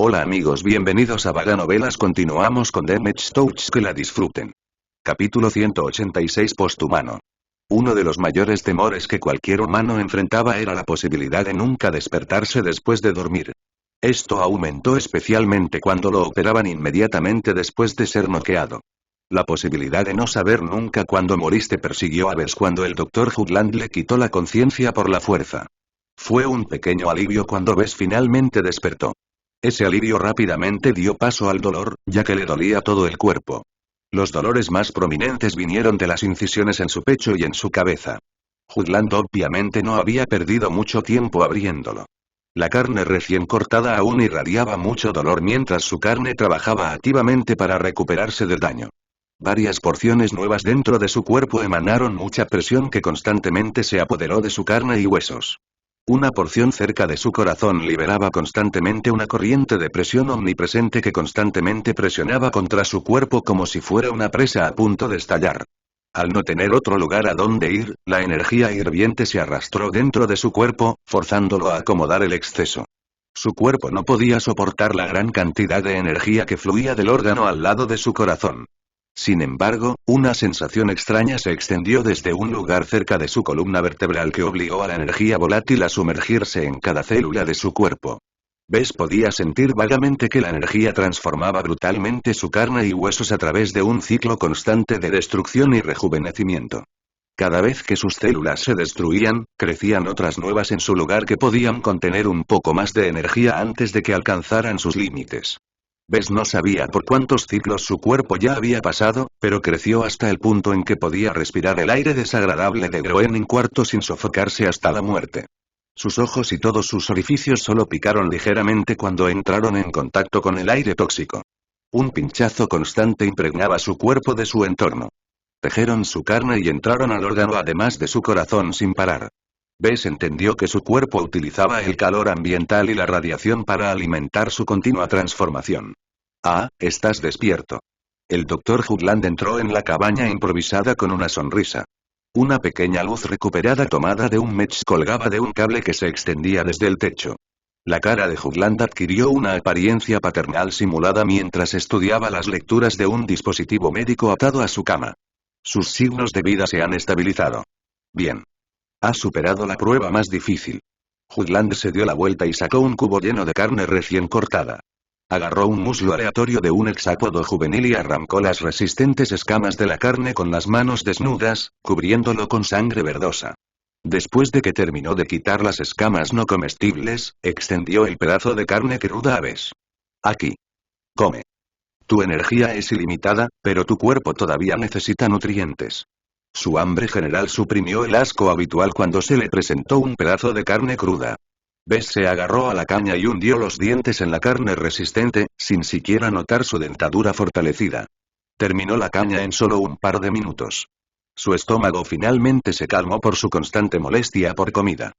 Hola amigos, bienvenidos a Vaga Novelas. Continuamos con Damage Touch, que la disfruten. Capítulo 186. Posthumano. Uno de los mayores temores que cualquier humano enfrentaba era la posibilidad de nunca despertarse después de dormir. Esto aumentó especialmente cuando lo operaban inmediatamente después de ser noqueado. La posibilidad de no saber nunca cuándo moriste persiguió a Bess cuando el Dr. Hoagland le quitó la conciencia por la fuerza. Fue un pequeño alivio cuando Bess finalmente despertó. Ese alivio rápidamente dio paso al dolor, ya que le dolía todo el cuerpo. Los dolores más prominentes vinieron de las incisiones en su pecho y en su cabeza. Hoagland obviamente no había perdido mucho tiempo abriéndolo. La carne recién cortada aún irradiaba mucho dolor mientras su carne trabajaba activamente para recuperarse del daño. Varias porciones nuevas dentro de su cuerpo emanaron mucha presión que constantemente se apoderó de su carne y huesos. Una porción cerca de su corazón liberaba constantemente una corriente de presión omnipresente que constantemente presionaba contra su cuerpo como si fuera una presa a punto de estallar. Al no tener otro lugar a donde ir, la energía hirviente se arrastró dentro de su cuerpo, forzándolo a acomodar el exceso. Su cuerpo no podía soportar la gran cantidad de energía que fluía del órgano al lado de su corazón. Sin embargo, una sensación extraña se extendió desde un lugar cerca de su columna vertebral que obligó a la energía volátil a sumergirse en cada célula de su cuerpo. Bess podía sentir vagamente que la energía transformaba brutalmente su carne y huesos a través de un ciclo constante de destrucción y rejuvenecimiento. Cada vez que sus células se destruían, crecían otras nuevas en su lugar que podían contener un poco más de energía antes de que alcanzaran sus límites. Bess no sabía por cuántos ciclos su cuerpo ya había pasado, pero creció hasta el punto en que podía respirar el aire desagradable de Groening IV sin sofocarse hasta la muerte. Sus ojos y todos sus orificios solo picaron ligeramente cuando entraron en contacto con el aire tóxico. Un pinchazo constante impregnaba su cuerpo de su entorno. Tejeron su carne y entraron al órgano además de su corazón sin parar. Bess entendió que su cuerpo utilizaba el calor ambiental y la radiación para alimentar su continua transformación. Ah, estás despierto. El Dr. Hoagland entró en la cabaña improvisada con una sonrisa. Una pequeña luz recuperada tomada de un mech colgaba de un cable que se extendía desde el techo. La cara de Hoagland adquirió una apariencia paternal simulada mientras estudiaba las lecturas de un dispositivo médico atado a su cama. Sus signos de vida se han estabilizado. Bien. Has superado la prueba más difícil. Hoagland se dio la vuelta y sacó un cubo lleno de carne recién cortada. Agarró un muslo aleatorio de un hexápodo juvenil y arrancó las resistentes escamas de la carne con las manos desnudas, cubriéndolo con sangre verdosa. Después de que terminó de quitar las escamas no comestibles, extendió el pedazo de carne cruda a Bess. Aquí. Come. Tu energía es ilimitada, pero tu cuerpo todavía necesita nutrientes. Su hambre general suprimió el asco habitual cuando se le presentó un pedazo de carne cruda. Bess se agarró a la caña y hundió los dientes en la carne resistente, sin siquiera notar su dentadura fortalecida. Terminó la caña en solo un par de minutos. Su estómago finalmente se calmó por su constante molestia por comida.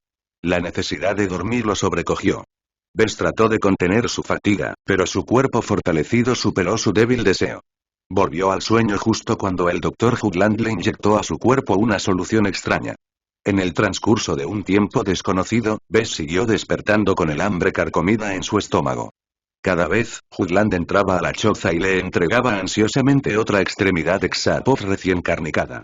La necesidad de dormir lo sobrecogió. Bess trató de contener su fatiga, pero su cuerpo fortalecido superó su débil deseo. Volvió al sueño justo cuando el Dr. Hoagland le inyectó a su cuerpo una solución extraña. En el transcurso de un tiempo desconocido, Bess siguió despertando con el hambre carcomida en su estómago. Cada vez, Hoagland entraba a la choza y le entregaba ansiosamente otra extremidad Exapov recién carnicada.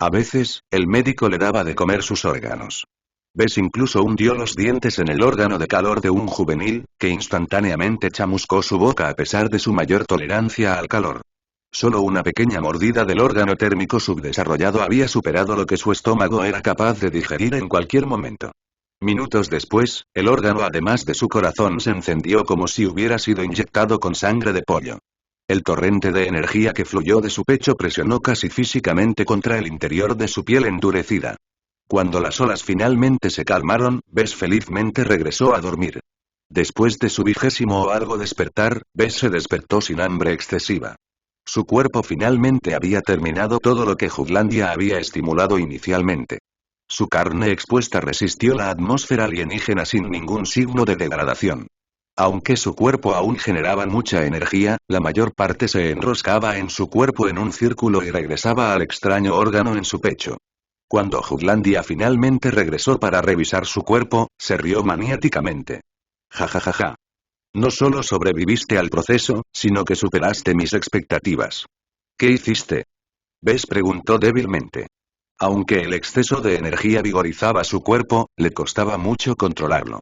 A veces, el médico le daba de comer sus órganos. Bess incluso hundió los dientes en el órgano de calor de un juvenil, que instantáneamente chamuscó su boca a pesar de su mayor tolerancia al calor. Solo una pequeña mordida del órgano térmico subdesarrollado había superado lo que su estómago era capaz de digerir en cualquier momento. Minutos después, el órgano además de su corazón se encendió como si hubiera sido inyectado con sangre de pollo. El torrente de energía que fluyó de su pecho presionó casi físicamente contra el interior de su piel endurecida. Cuando las olas finalmente se calmaron, Bess felizmente regresó a dormir. Después de su 20 o algo despertar, Bess se despertó sin hambre excesiva. Su cuerpo finalmente había terminado todo lo que Hoaglandia había estimulado inicialmente. Su carne expuesta resistió la atmósfera alienígena sin ningún signo de degradación. Aunque su cuerpo aún generaba mucha energía, la mayor parte se enroscaba en su cuerpo en un círculo y regresaba al extraño órgano en su pecho. Cuando Hoaglandia finalmente regresó para revisar su cuerpo, se rió maniáticamente. Ja ja ja ja. No solo sobreviviste al proceso, sino que superaste mis expectativas. ¿Qué hiciste? Bess preguntó débilmente. Aunque el exceso de energía vigorizaba su cuerpo, le costaba mucho controlarlo.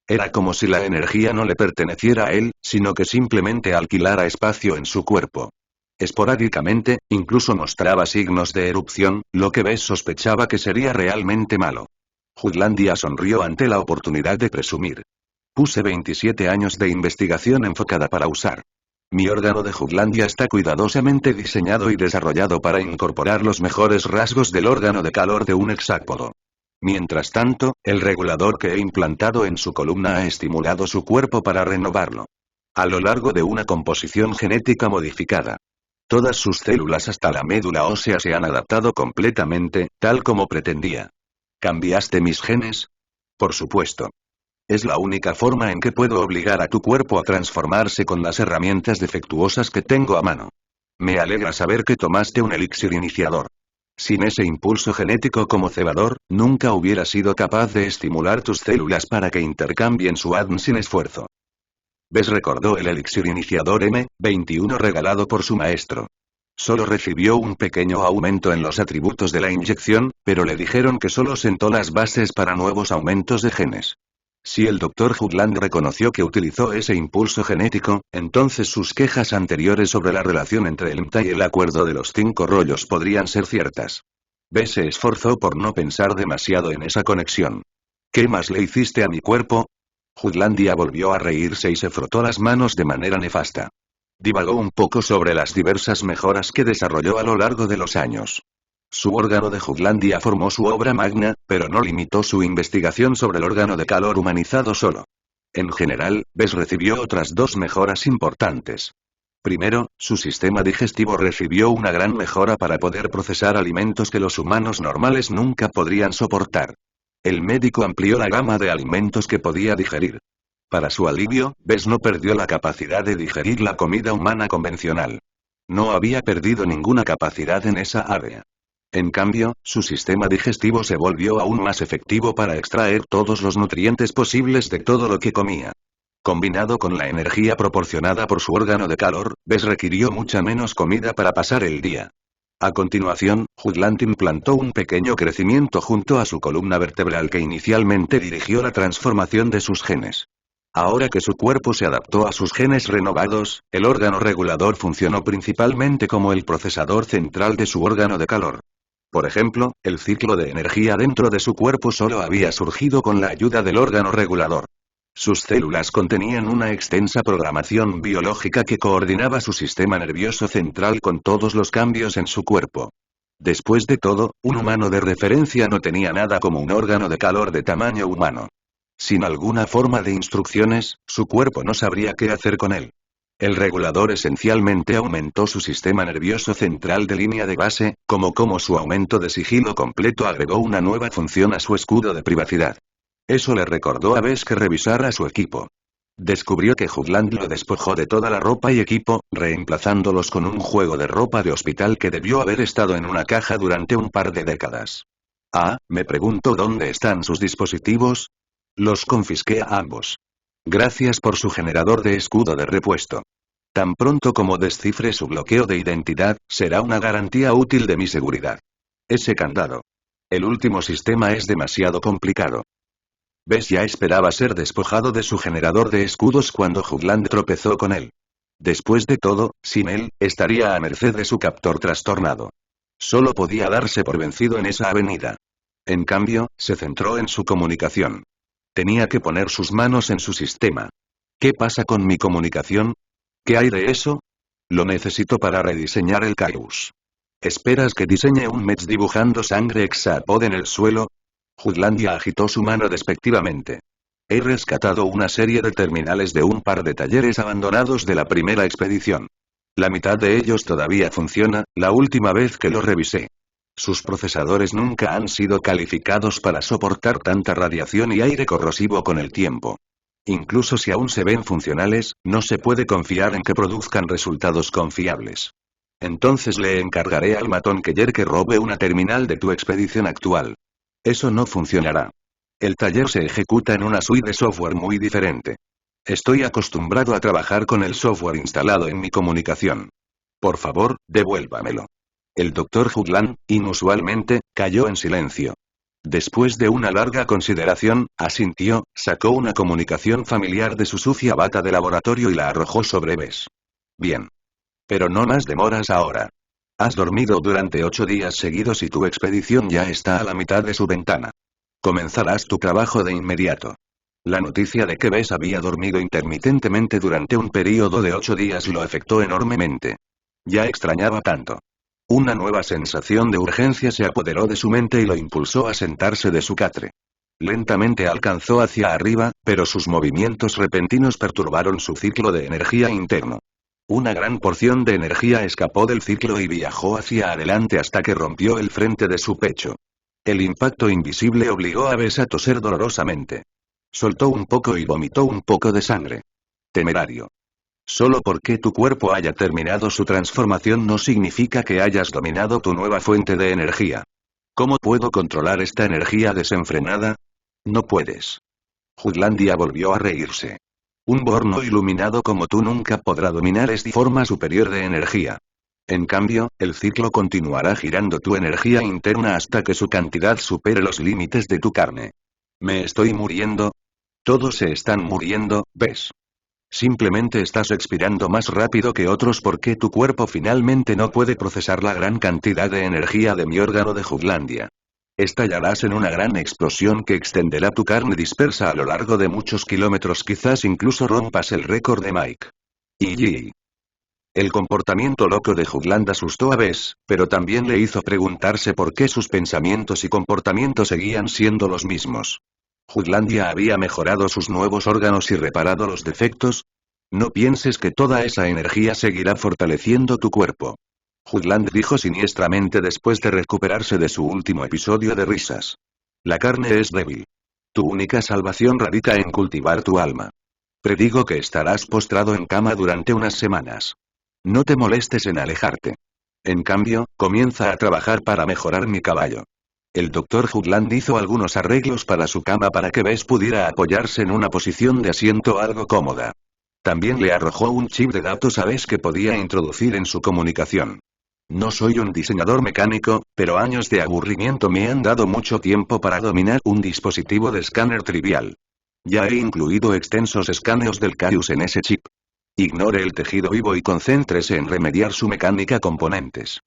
Era como si la energía no le perteneciera a él, sino que simplemente alquilara espacio en su cuerpo. Esporádicamente, incluso mostraba signos de erupción, lo que Bess sospechaba que sería realmente malo. Jutlandia sonrió ante la oportunidad de presumir. Puse 27 años de investigación enfocada para usar. Mi órgano de Jutlandia está cuidadosamente diseñado y desarrollado para incorporar los mejores rasgos del órgano de calor de un hexápodo. Mientras tanto, el regulador que he implantado en su columna ha estimulado su cuerpo para renovarlo. A lo largo de una composición genética modificada. Todas sus células hasta la médula ósea se han adaptado completamente, tal como pretendía. ¿Cambiaste mis genes? Por supuesto. Es la única forma en que puedo obligar a tu cuerpo a transformarse con las herramientas defectuosas que tengo a mano. Me alegra saber que tomaste un elixir iniciador. Sin ese impulso genético como cebador, nunca hubiera sido capaz de estimular tus células para que intercambien su ADN sin esfuerzo. Bess recordó el elixir iniciador M21 regalado por su maestro. Solo recibió un pequeño aumento en los atributos de la inyección, pero le dijeron que solo sentó las bases para nuevos aumentos de genes. Si el Dr. Jutland reconoció que utilizó ese impulso genético, entonces sus quejas anteriores sobre la relación entre el MTA y el acuerdo de los 5 rollos podrían ser ciertas. Bess se esforzó por no pensar demasiado en esa conexión. ¿Qué más le hiciste a mi cuerpo? Jutlandia volvió a reírse y se frotó las manos de manera nefasta. Divagó un poco sobre las diversas mejoras que desarrolló a lo largo de los años. Su órgano de Jutlandia formó su obra magna, pero no limitó su investigación sobre el órgano de calor humanizado solo. En general, Bess recibió otras 2 mejoras importantes. Primero, su sistema digestivo recibió una gran mejora para poder procesar alimentos que los humanos normales nunca podrían soportar. El médico amplió la gama de alimentos que podía digerir. Para su alivio, Bess no perdió la capacidad de digerir la comida humana convencional. No había perdido ninguna capacidad en esa área. En cambio, su sistema digestivo se volvió aún más efectivo para extraer todos los nutrientes posibles de todo lo que comía. Combinado con la energía proporcionada por su órgano de calor, Bess requirió mucha menos comida para pasar el día. A continuación, Jutland implantó un pequeño crecimiento junto a su columna vertebral que inicialmente dirigió la transformación de sus genes. Ahora que su cuerpo se adaptó a sus genes renovados, el órgano regulador funcionó principalmente como el procesador central de su órgano de calor. Por ejemplo, el ciclo de energía dentro de su cuerpo solo había surgido con la ayuda del órgano regulador. Sus células contenían una extensa programación biológica que coordinaba su sistema nervioso central con todos los cambios en su cuerpo. Después de todo, un humano de referencia no tenía nada como un órgano de calor de tamaño humano. Sin alguna forma de instrucciones, su cuerpo no sabría qué hacer con él. El regulador esencialmente aumentó su sistema nervioso central de línea de base, como su aumento de sigilo completo agregó una nueva función a su escudo de privacidad. Eso le recordó a Bess que revisara su equipo. Descubrió que Jutland lo despojó de toda la ropa y equipo, reemplazándolos con un juego de ropa de hospital que debió haber estado en una caja durante un par de décadas. Ah, me pregunto dónde están sus dispositivos. Los confisqué a ambos. Gracias por su generador de escudo de repuesto. Tan pronto como descifre su bloqueo de identidad, será una garantía útil de mi seguridad. Ese candado. El último sistema es demasiado complicado. Bess ya esperaba ser despojado de su generador de escudos cuando Jutland tropezó con él. Después de todo, sin él, estaría a merced de su captor trastornado. Solo podía darse por vencido en esa avenida. En cambio, se centró en su comunicación. Tenía que poner sus manos en su sistema. ¿Qué pasa con mi comunicación? ¿Qué hay de eso? Lo necesito para rediseñar el Kairos. ¿Esperas que diseñe un mech dibujando sangre hexapod en el suelo? Jutlandia agitó su mano despectivamente. He rescatado una serie de terminales de un par de talleres abandonados de la primera expedición. La mitad de ellos todavía funciona, la última vez que lo revisé. Sus procesadores nunca han sido calificados para soportar tanta radiación y aire corrosivo con el tiempo. Incluso si aún se ven funcionales, no se puede confiar en que produzcan resultados confiables. Entonces le encargaré al matón Keller que robe una terminal de tu expedición actual. Eso no funcionará. El taller se ejecuta en una suite de software muy diferente. Estoy acostumbrado a trabajar con el software instalado en mi comunicación. Por favor, devuélvamelo. El Dr. Jugland, inusualmente, cayó en silencio. Después de una larga consideración, asintió, sacó una comunicación familiar de su sucia bata de laboratorio y la arrojó sobre Bess. Bien. Pero no más demoras ahora. Has dormido durante 8 días seguidos y tu expedición ya está a la mitad de su ventana. Comenzarás tu trabajo de inmediato. La noticia de que Bess había dormido intermitentemente durante un período de 8 días lo afectó enormemente. Ya extrañaba tanto. Una nueva sensación de urgencia se apoderó de su mente y lo impulsó a sentarse de su catre. Lentamente alcanzó hacia arriba, pero sus movimientos repentinos perturbaron su ciclo de energía interno. Una gran porción de energía escapó del ciclo y viajó hacia adelante hasta que rompió el frente de su pecho. El impacto invisible obligó a Bess a toser dolorosamente. Soltó un poco y vomitó un poco de sangre. Temerario. Solo porque tu cuerpo haya terminado su transformación no significa que hayas dominado tu nueva fuente de energía. ¿Cómo puedo controlar esta energía desenfrenada? No puedes. Jutlandia volvió a reírse. Un borno iluminado como tú nunca podrá dominar esta forma superior de energía. En cambio, el ciclo continuará girando tu energía interna hasta que su cantidad supere los límites de tu carne. ¿Me estoy muriendo? Todos se están muriendo, ¿ves? Simplemente estás expirando más rápido que otros porque tu cuerpo finalmente no puede procesar la gran cantidad de energía de mi órgano de Jutlandia. Estallarás en una gran explosión que extenderá tu carne dispersa a lo largo de muchos kilómetros, quizás incluso rompas el récord de Mike. Y el comportamiento loco de Jugland asustó a Bess, pero también le hizo preguntarse por qué sus pensamientos y comportamientos seguían siendo los mismos. ¿Jutlandia había mejorado sus nuevos órganos y reparado los defectos? No pienses que toda esa energía seguirá fortaleciendo tu cuerpo. Jugland dijo siniestramente después de recuperarse de su último episodio de risas. La carne es débil. Tu única salvación radica en cultivar tu alma. Predigo que estarás postrado en cama durante unas semanas. No te molestes en alejarte. En cambio, comienza a trabajar para mejorar mi caballo. El Dr. Jugland hizo algunos arreglos para su cama para que Bess pudiera apoyarse en una posición de asiento algo cómoda. También le arrojó un chip de datos a Bess que podía introducir en su comunicación. No soy un diseñador mecánico, pero años de aburrimiento me han dado mucho tiempo para dominar un dispositivo de escáner trivial. Ya he incluido extensos escaneos del Carius en ese chip. Ignore el tejido vivo y concéntrese en remediar su mecánica componentes.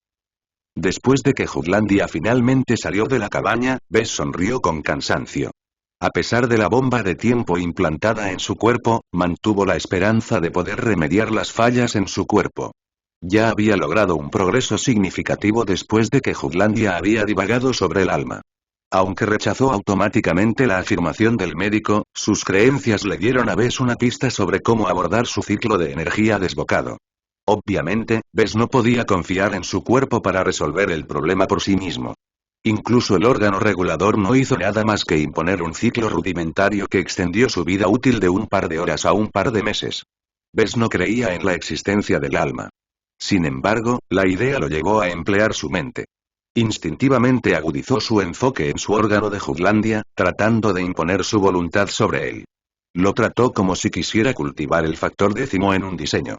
Después de que Jutlandia finalmente salió de la cabaña, Bess sonrió con cansancio. A pesar de la bomba de tiempo implantada en su cuerpo, mantuvo la esperanza de poder remediar las fallas en su cuerpo. Ya había logrado un progreso significativo después de que Jutlandia había divagado sobre el alma. Aunque rechazó automáticamente la afirmación del médico, sus creencias le dieron a Bess una pista sobre cómo abordar su ciclo de energía desbocado. Obviamente, Bess no podía confiar en su cuerpo para resolver el problema por sí mismo. Incluso el órgano regulador no hizo nada más que imponer un ciclo rudimentario que extendió su vida útil de un par de horas a un par de meses. Bess no creía en la existencia del alma. Sin embargo, la idea lo llevó a emplear su mente. Instintivamente agudizó su enfoque en su órgano de Jutlandia, tratando de imponer su voluntad sobre él. Lo trató como si quisiera cultivar el factor décimo en un diseño.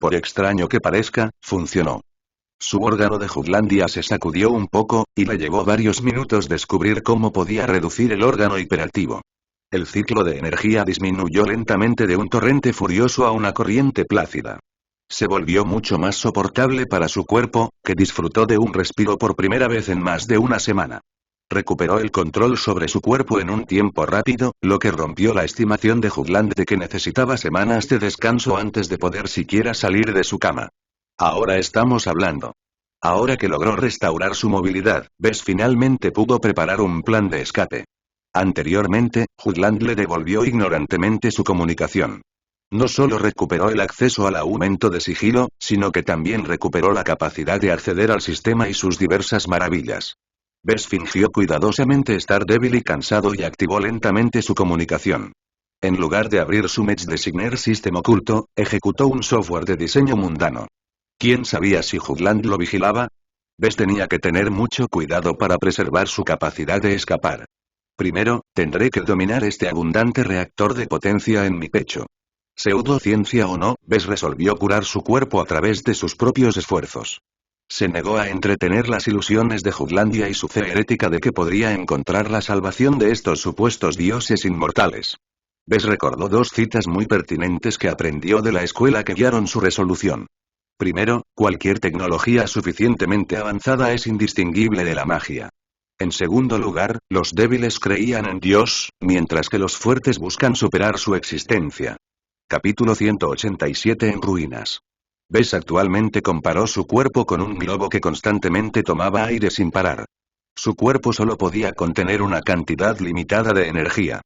Por extraño que parezca, funcionó. Su órgano de Jutlandia se sacudió un poco, y le llevó varios minutos descubrir cómo podía reducir el órgano hiperactivo. El ciclo de energía disminuyó lentamente de un torrente furioso a una corriente plácida. Se volvió mucho más soportable para su cuerpo, que disfrutó de un respiro por primera vez en más de una semana. Recuperó el control sobre su cuerpo en un tiempo rápido, lo que rompió la estimación de Jugland de que necesitaba semanas de descanso antes de poder siquiera salir de su cama. Ahora estamos hablando. Ahora que logró restaurar su movilidad, Bess finalmente pudo preparar un plan de escape. Anteriormente, Jugland le devolvió ignorantemente su comunicación. No solo recuperó el acceso al aumento de sigilo, sino que también recuperó la capacidad de acceder al sistema y sus diversas maravillas. Bess fingió cuidadosamente estar débil y cansado y activó lentamente su comunicación. En lugar de abrir su Match Designer System oculto, ejecutó un software de diseño mundano. ¿Quién sabía si Jugland lo vigilaba? Bess tenía que tener mucho cuidado para preservar su capacidad de escapar. Primero, tendré que dominar este abundante reactor de potencia en mi pecho. Pseudociencia o no, Bes resolvió curar su cuerpo a través de sus propios esfuerzos. Se negó a entretener las ilusiones de Jutlandia y su fe herética de que podría encontrar la salvación de estos supuestos dioses inmortales. Bes recordó dos citas muy pertinentes que aprendió de la escuela que guiaron su resolución. Primero, cualquier tecnología suficientemente avanzada es indistinguible de la magia. En segundo lugar, los débiles creían en Dios, mientras que los fuertes buscan superar su existencia. Capítulo 187 en ruinas. Bes actualmente comparó su cuerpo con un globo que constantemente tomaba aire sin parar. Su cuerpo solo podía contener una cantidad limitada de energía.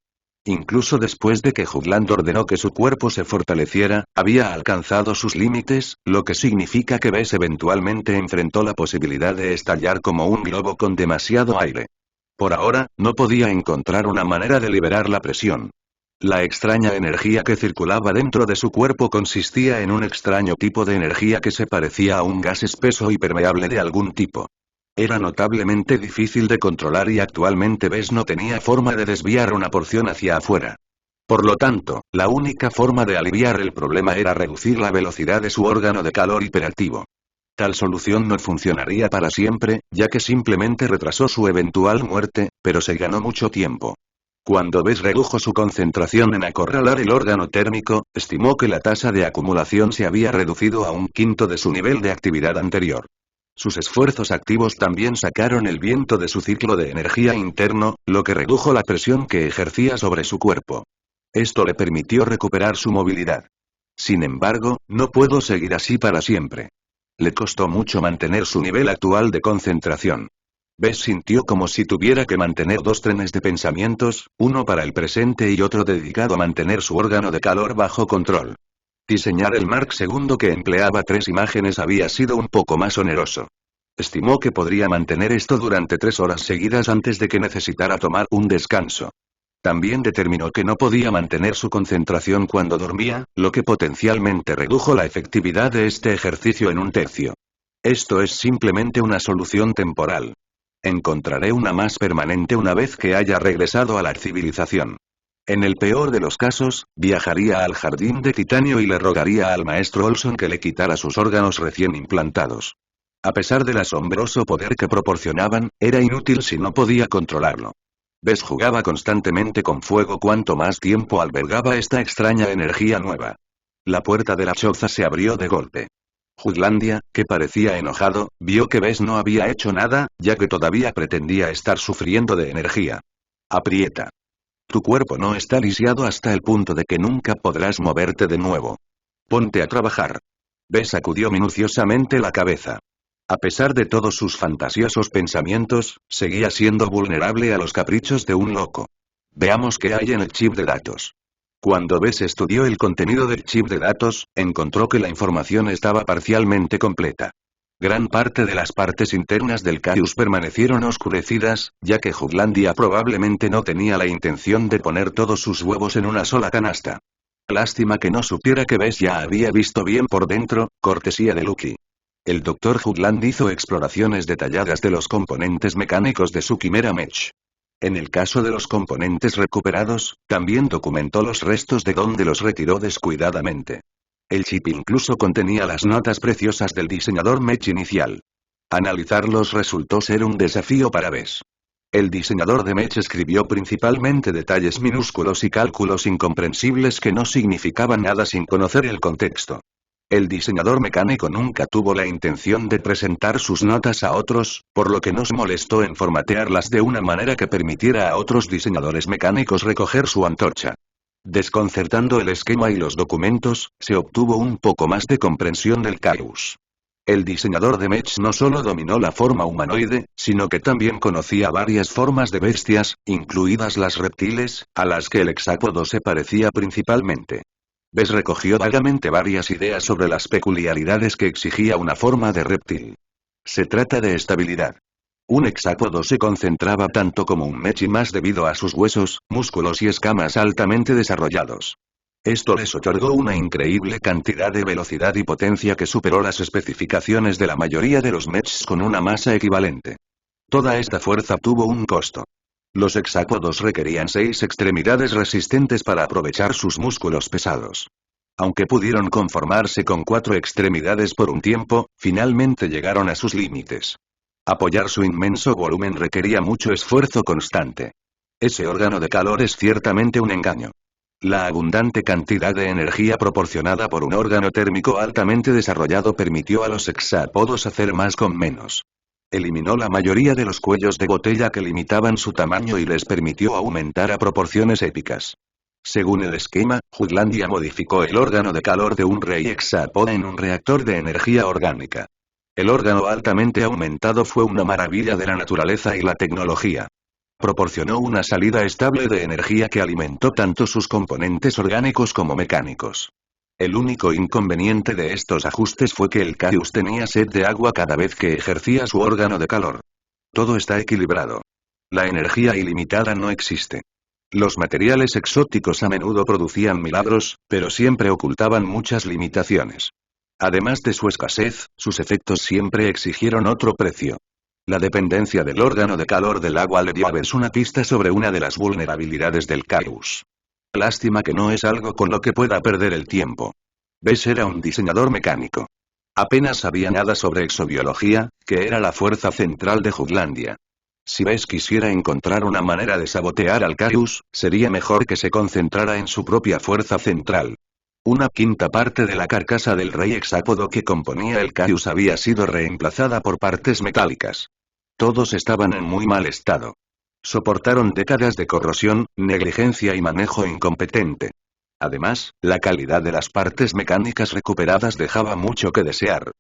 Incluso después de que Jutland ordenó que su cuerpo se fortaleciera, había alcanzado sus límites, lo que significa que Bes eventualmente enfrentó la posibilidad de estallar como un globo con demasiado aire. Por ahora, no podía encontrar una manera de liberar la presión. La extraña energía que circulaba dentro de su cuerpo consistía en un extraño tipo de energía que se parecía a un gas espeso y permeable de algún tipo. Era notablemente difícil de controlar y actualmente Bes no tenía forma de desviar una porción hacia afuera. Por lo tanto, la única forma de aliviar el problema era reducir la velocidad de su órgano de calor hiperactivo. Tal solución no funcionaría para siempre, ya que simplemente retrasó su eventual muerte, pero se ganó mucho tiempo. Cuando Bes redujo su concentración en acorralar el órgano térmico, estimó que la tasa de acumulación se había reducido a un quinto de su nivel de actividad anterior. Sus esfuerzos activos también sacaron el viento de su ciclo de energía interno, lo que redujo la presión que ejercía sobre su cuerpo. Esto le permitió recuperar su movilidad. Sin embargo, no puedo seguir así para siempre. Le costó mucho mantener su nivel actual de concentración. Bes sintió como si tuviera que mantener dos trenes de pensamientos, uno para el presente y otro dedicado a mantener su órgano de calor bajo control. Diseñar el Mark II que empleaba 3 imágenes había sido un poco más oneroso. Estimó que podría mantener esto durante 3 horas seguidas antes de que necesitara tomar un descanso. También determinó que no podía mantener su concentración cuando dormía, lo que potencialmente redujo la efectividad de este ejercicio en un tercio. Esto es simplemente una solución temporal. Encontraré una más permanente una vez que haya regresado a la civilización. En el peor de los casos, viajaría al jardín de titanio y le rogaría al maestro Olson que le quitara sus órganos recién implantados. A pesar del asombroso poder que proporcionaban, era inútil si no podía controlarlo. Bes jugaba constantemente con fuego cuanto más tiempo albergaba esta extraña energía nueva. La puerta de la choza se abrió de golpe. Jutlandia, que parecía enojado, vio que Bes no había hecho nada, ya que todavía pretendía estar sufriendo de energía. Aprieta. Tu cuerpo no está lisiado hasta el punto de que nunca podrás moverte de nuevo. Ponte a trabajar. Bes sacudió minuciosamente la cabeza. A pesar de todos sus fantasiosos pensamientos, seguía siendo vulnerable a los caprichos de un loco. Veamos qué hay en el chip de datos. Cuando Bes estudió el contenido del chip de datos, encontró que la información estaba parcialmente completa. Gran parte de las partes internas del Caius permanecieron oscurecidas, ya que Jutlandia probablemente no tenía la intención de poner todos sus huevos en una sola canasta. Lástima que no supiera que Bes ya había visto bien por dentro, cortesía de Lucky. El Dr. Jutland hizo exploraciones detalladas de los componentes mecánicos de su quimera Mech. En el caso de los componentes recuperados, también documentó los restos de donde los retiró descuidadamente. El chip incluso contenía las notas preciosas del diseñador Mech inicial. Analizarlos resultó ser un desafío para Bes. El diseñador de Mech escribió principalmente detalles minúsculos y cálculos incomprensibles que no significaban nada sin conocer el contexto. El diseñador mecánico nunca tuvo la intención de presentar sus notas a otros, por lo que no se molestó en formatearlas de una manera que permitiera a otros diseñadores mecánicos recoger su antorcha. Desconcertando el esquema y los documentos, se obtuvo un poco más de comprensión del Caius. El diseñador de Mech no solo dominó la forma humanoide, sino que también conocía varias formas de bestias, incluidas las reptiles, a las que el hexápodo se parecía principalmente. Bes recogió vagamente varias ideas sobre las peculiaridades que exigía una forma de reptil. Se trata de estabilidad. Un hexápodo se concentraba tanto como un Mech y más debido a sus huesos, músculos y escamas altamente desarrollados. Esto les otorgó una increíble cantidad de velocidad y potencia que superó las especificaciones de la mayoría de los Mechs con una masa equivalente. Toda esta fuerza tuvo un costo. Los hexápodos requerían 6 extremidades resistentes para aprovechar sus músculos pesados. Aunque pudieron conformarse con 4 extremidades por un tiempo, finalmente llegaron a sus límites. Apoyar su inmenso volumen requería mucho esfuerzo constante. Ese órgano de calor es ciertamente un engaño. La abundante cantidad de energía proporcionada por un órgano térmico altamente desarrollado permitió a los hexápodos hacer más con menos. Eliminó la mayoría de los cuellos de botella que limitaban su tamaño y les permitió aumentar a proporciones épicas. Según el esquema, Jutlandia modificó el órgano de calor de un rey hexápodo en un reactor de energía orgánica. El órgano altamente aumentado fue una maravilla de la naturaleza y la tecnología. Proporcionó una salida estable de energía que alimentó tanto sus componentes orgánicos como mecánicos. El único inconveniente de estos ajustes fue que el Caius tenía sed de agua cada vez que ejercía su órgano de calor. Todo está equilibrado. La energía ilimitada no existe. Los materiales exóticos a menudo producían milagros, pero siempre ocultaban muchas limitaciones. Además de su escasez, sus efectos siempre exigieron otro precio. La dependencia del órgano de calor del agua le dio a Bess una pista sobre una de las vulnerabilidades del Caius. Lástima que no es algo con lo que pueda perder el tiempo. Bess era un diseñador mecánico. Apenas sabía nada sobre exobiología, que era la fuerza central de Jutlandia. Si Bess quisiera encontrar una manera de sabotear al Caius, sería mejor que se concentrara en su propia fuerza central. Una quinta parte de la carcasa del rey hexápodo que componía el Caius había sido reemplazada por partes metálicas. Todos estaban en muy mal estado. Soportaron décadas de corrosión, negligencia y manejo incompetente. Además, la calidad de las partes mecánicas recuperadas dejaba mucho que desear.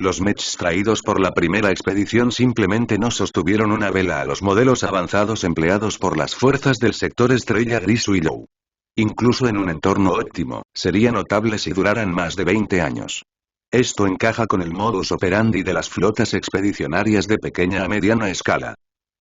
Los mechs traídos por la primera expedición simplemente no sostuvieron una vela a los modelos avanzados empleados por las fuerzas del sector Estrella Gris Willow. Incluso en un entorno óptimo, sería notable si duraran más de 20 años. Esto encaja con el modus operandi de las flotas expedicionarias de pequeña a mediana escala.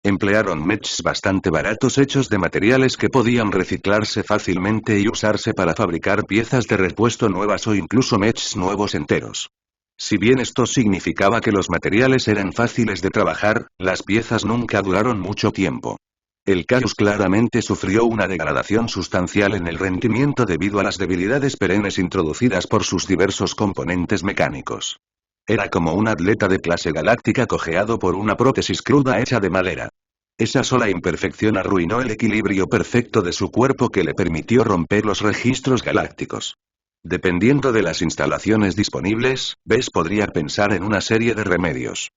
Emplearon mechs bastante baratos hechos de materiales que podían reciclarse fácilmente y usarse para fabricar piezas de repuesto nuevas o incluso mechs nuevos enteros. Si bien esto significaba que los materiales eran fáciles de trabajar, las piezas nunca duraron mucho tiempo. El Caius claramente sufrió una degradación sustancial en el rendimiento debido a las debilidades perennes introducidas por sus diversos componentes mecánicos. Era como un atleta de clase galáctica cojeado por una prótesis cruda hecha de madera. Esa sola imperfección arruinó el equilibrio perfecto de su cuerpo que le permitió romper los registros galácticos. Dependiendo de las instalaciones disponibles, Bess podría pensar en una serie de remedios.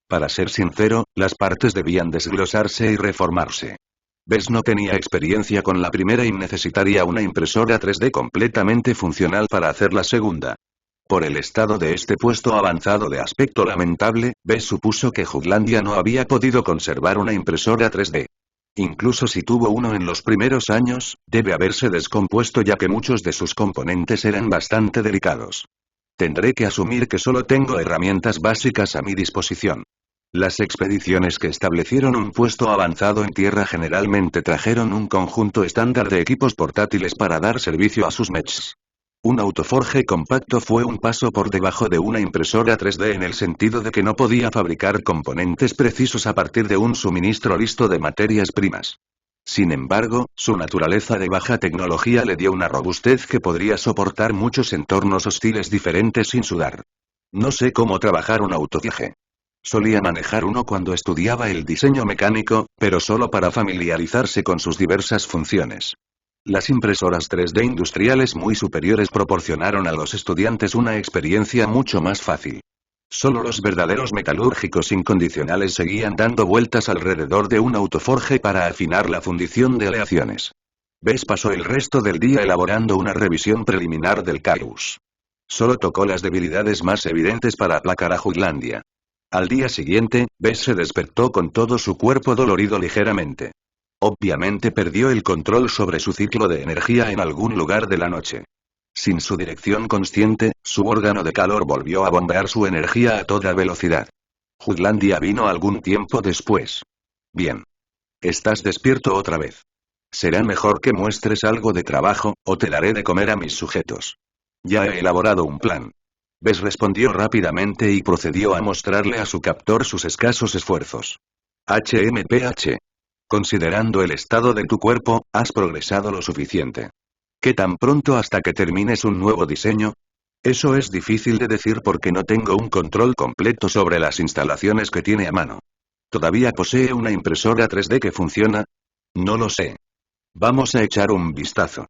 Para ser sincero, las partes debían desglosarse y reformarse. Bess no tenía experiencia con la primera y necesitaría una impresora 3D completamente funcional para hacer la segunda. Por el estado de este puesto avanzado de aspecto lamentable, Bess supuso que Jutlandia no había podido conservar una impresora 3D. Incluso si tuvo uno en los primeros años, debe haberse descompuesto ya que muchos de sus componentes eran bastante delicados. Tendré que asumir que solo tengo herramientas básicas a mi disposición. Las expediciones que establecieron un puesto avanzado en tierra generalmente trajeron un conjunto estándar de equipos portátiles para dar servicio a sus mechs. Un autoforge compacto fue un paso por debajo de una impresora 3D en el sentido de que no podía fabricar componentes precisos a partir de un suministro listo de materias primas. Sin embargo, su naturaleza de baja tecnología le dio una robustez que podría soportar muchos entornos hostiles diferentes sin sudar. No sé cómo trabajar un autoforge. Solía manejar uno cuando estudiaba el diseño mecánico, pero solo para familiarizarse con sus diversas funciones. Las impresoras 3D industriales muy superiores proporcionaron a los estudiantes una experiencia mucho más fácil. Solo los verdaderos metalúrgicos incondicionales seguían dando vueltas alrededor de un autoforge para afinar la fundición de aleaciones. Bess pasó el resto del día elaborando una revisión preliminar del Caius. Solo tocó las debilidades más evidentes para aplacar a Jutlandia. Al día siguiente, Bess se despertó con todo su cuerpo dolorido ligeramente. Obviamente perdió el control sobre su ciclo de energía en algún lugar de la noche. Sin su dirección consciente, su órgano de calor volvió a bombear su energía a toda velocidad. Jutlandia vino algún tiempo después. Bien. Estás despierto otra vez. Será mejor que muestres algo de trabajo, o te daré de comer a mis sujetos. Ya he elaborado un plan. Bess respondió rápidamente y procedió a mostrarle a su captor sus escasos esfuerzos. HMPH. Considerando el estado de tu cuerpo, has progresado lo suficiente. ¿Qué tan pronto hasta que termines un nuevo diseño? Eso es difícil de decir porque no tengo un control completo sobre las instalaciones que tiene a mano. ¿Todavía posee una impresora 3D que funciona? No lo sé. Vamos a echar un vistazo.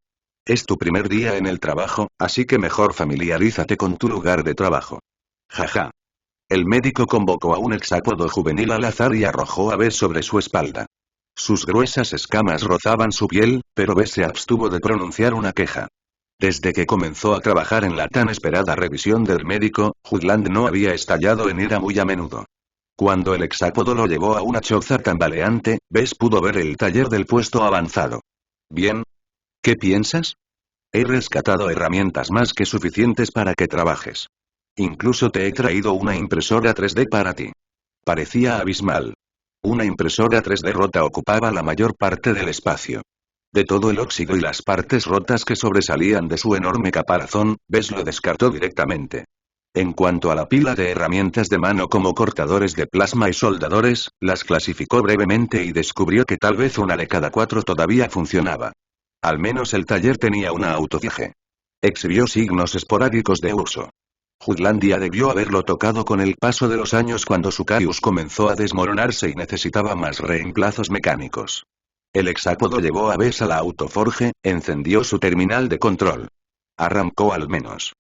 Es tu primer día en el trabajo, así que mejor familiarízate con tu lugar de trabajo. Jaja. El médico convocó a un hexápodo juvenil al azar y arrojó a Bess sobre su espalda. Sus gruesas escamas rozaban su piel, pero Bess se abstuvo de pronunciar una queja. Desde que comenzó a trabajar en la tan esperada revisión del médico, Jugland no había estallado en ira muy a menudo. Cuando el hexápodo lo llevó a una choza tambaleante, Bess pudo ver el taller del puesto avanzado. Bien. ¿Qué piensas? He rescatado herramientas más que suficientes para que trabajes. Incluso te he traído una impresora 3D para ti. Parecía abismal. Una impresora 3D rota ocupaba la mayor parte del espacio. De todo el óxido y las partes rotas que sobresalían de su enorme caparazón, Bess lo descartó directamente. En cuanto a la pila de herramientas de mano como cortadores de plasma y soldadores, las clasificó brevemente y descubrió que tal vez una de cada 4 todavía funcionaba. Al menos el taller tenía una autocieje. Exhibió signos esporádicos de uso. Jutlandia debió haberlo tocado con el paso de los años cuando su Caius comenzó a desmoronarse y necesitaba más reemplazos mecánicos. El hexápodo llevó a Bess a la autoforge, encendió su terminal de control. Arrancó al menos.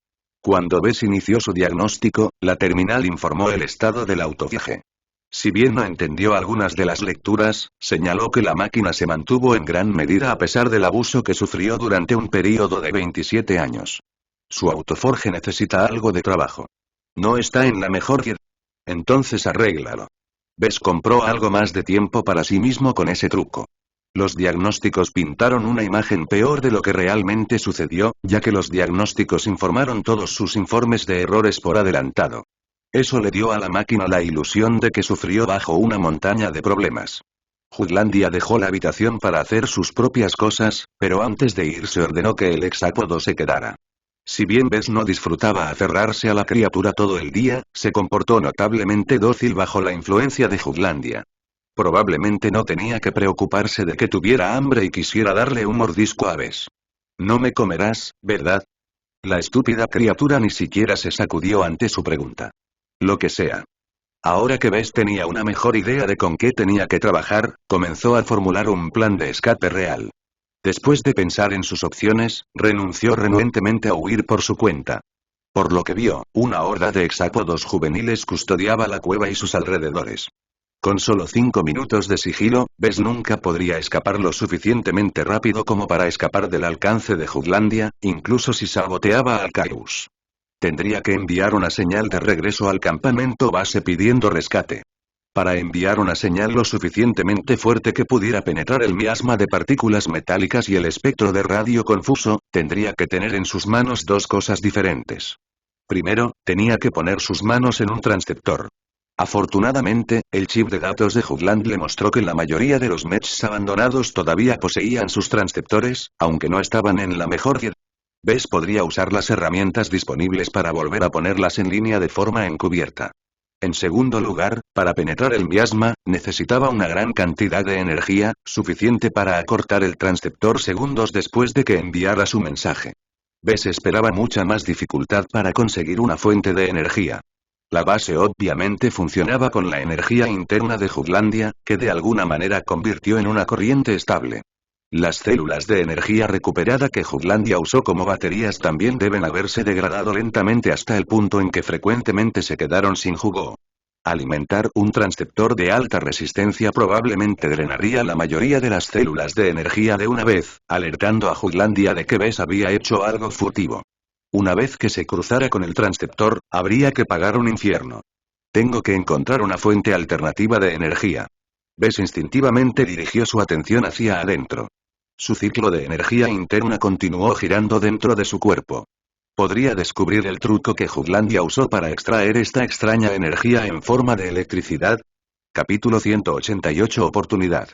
Cuando Bess inició su diagnóstico, la terminal informó el estado del autocieje. Si bien no entendió algunas de las lecturas, señaló que la máquina se mantuvo en gran medida a pesar del abuso que sufrió durante un período de 27 años. Su autoforge necesita algo de trabajo. No está en la mejor. Entonces arréglalo. Bess compró algo más de tiempo para sí mismo con ese truco. Los diagnósticos pintaron una imagen peor de lo que realmente sucedió, ya que los diagnósticos informaron todos sus informes de errores por adelantado. Eso le dio a la máquina la ilusión de que sufrió bajo una montaña de problemas. Jutlandia dejó la habitación para hacer sus propias cosas, pero antes de irse ordenó que el hexápodo se quedara. Si bien Bess no disfrutaba aferrarse a la criatura todo el día, se comportó notablemente dócil bajo la influencia de Jutlandia. Probablemente no tenía que preocuparse de que tuviera hambre y quisiera darle un mordisco a Bess. No me comerás, ¿verdad? La estúpida criatura ni siquiera se sacudió ante su pregunta. Lo que sea. Ahora que Bess tenía una mejor idea de con qué tenía que trabajar, comenzó a formular un plan de escape real. Después de pensar en sus opciones, renunció renuentemente a huir por su cuenta. Por lo que vio, una horda de hexápodos juveniles custodiaba la cueva y sus alrededores. Con solo 5 minutos de sigilo, Bess nunca podría escapar lo suficientemente rápido como para escapar del alcance de Jutlandia, incluso si saboteaba al Caius. Tendría que enviar una señal de regreso al campamento base pidiendo rescate. Para enviar una señal lo suficientemente fuerte que pudiera penetrar el miasma de partículas metálicas y el espectro de radio confuso, tendría que tener en sus manos dos cosas diferentes. Primero, tenía que poner sus manos en un transceptor. Afortunadamente, el chip de datos de Jutland le mostró que la mayoría de los mechs abandonados todavía poseían sus transceptores, aunque no estaban en la mejor. Bess podría usar las herramientas disponibles para volver a ponerlas en línea de forma encubierta. En segundo lugar, para penetrar el miasma, necesitaba una gran cantidad de energía, suficiente para acortar el transceptor segundos después de que enviara su mensaje. Bess esperaba mucha más dificultad para conseguir una fuente de energía. La base obviamente funcionaba con la energía interna de Jutlandia, que de alguna manera convirtió en una corriente estable. Las células de energía recuperada que Jutlandia usó como baterías también deben haberse degradado lentamente hasta el punto en que frecuentemente se quedaron sin jugo. Alimentar un transceptor de alta resistencia probablemente drenaría la mayoría de las células de energía de una vez, alertando a Jutlandia de que Bess había hecho algo furtivo. Una vez que se cruzara con el transceptor, habría que pagar un infierno. Tengo que encontrar una fuente alternativa de energía. Bess instintivamente dirigió su atención hacia adentro. Su ciclo de energía interna continuó girando dentro de su cuerpo. ¿Podría descubrir el truco que Jutlandia usó para extraer esta extraña energía en forma de electricidad? Capítulo 188 Oportunidad.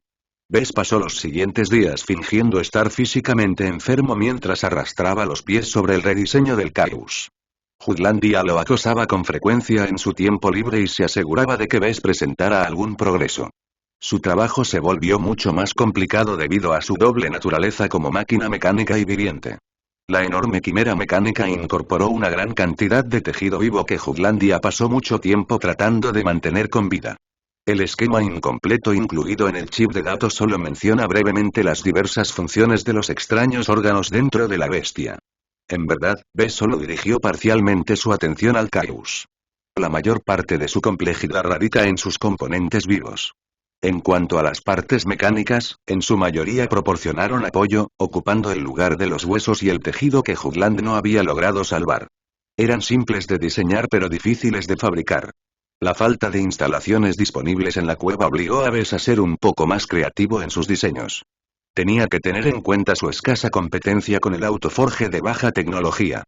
Bess pasó los siguientes días fingiendo estar físicamente enfermo mientras arrastraba los pies sobre el rediseño del Caius. Jutlandia lo acosaba con frecuencia en su tiempo libre y se aseguraba de que Bess presentara algún progreso. Su trabajo se volvió mucho más complicado debido a su doble naturaleza como máquina mecánica y viviente. La enorme quimera mecánica incorporó una gran cantidad de tejido vivo que Jutlandia pasó mucho tiempo tratando de mantener con vida. El esquema incompleto incluido en el chip de datos solo menciona brevemente las diversas funciones de los extraños órganos dentro de la bestia. En verdad, Bess solo dirigió parcialmente su atención al Caius. La mayor parte de su complejidad radica en sus componentes vivos. En cuanto a las partes mecánicas, en su mayoría proporcionaron apoyo, ocupando el lugar de los huesos y el tejido que Jutland no había logrado salvar. Eran simples de diseñar pero difíciles de fabricar. La falta de instalaciones disponibles en la cueva obligó a Bess a ser un poco más creativo en sus diseños. Tenía que tener en cuenta su escasa competencia con el autoforge de baja tecnología.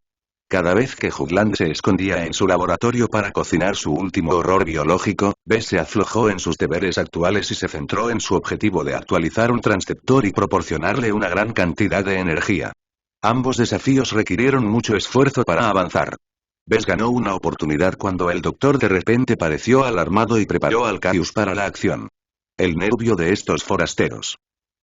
Cada vez que Jutland se escondía en su laboratorio para cocinar su último horror biológico, Bess se aflojó en sus deberes actuales y se centró en su objetivo de actualizar un transceptor y proporcionarle una gran cantidad de energía. Ambos desafíos requirieron mucho esfuerzo para avanzar. Bess ganó una oportunidad cuando el doctor de repente pareció alarmado y preparó al Caius para la acción. El nervio de estos forasteros.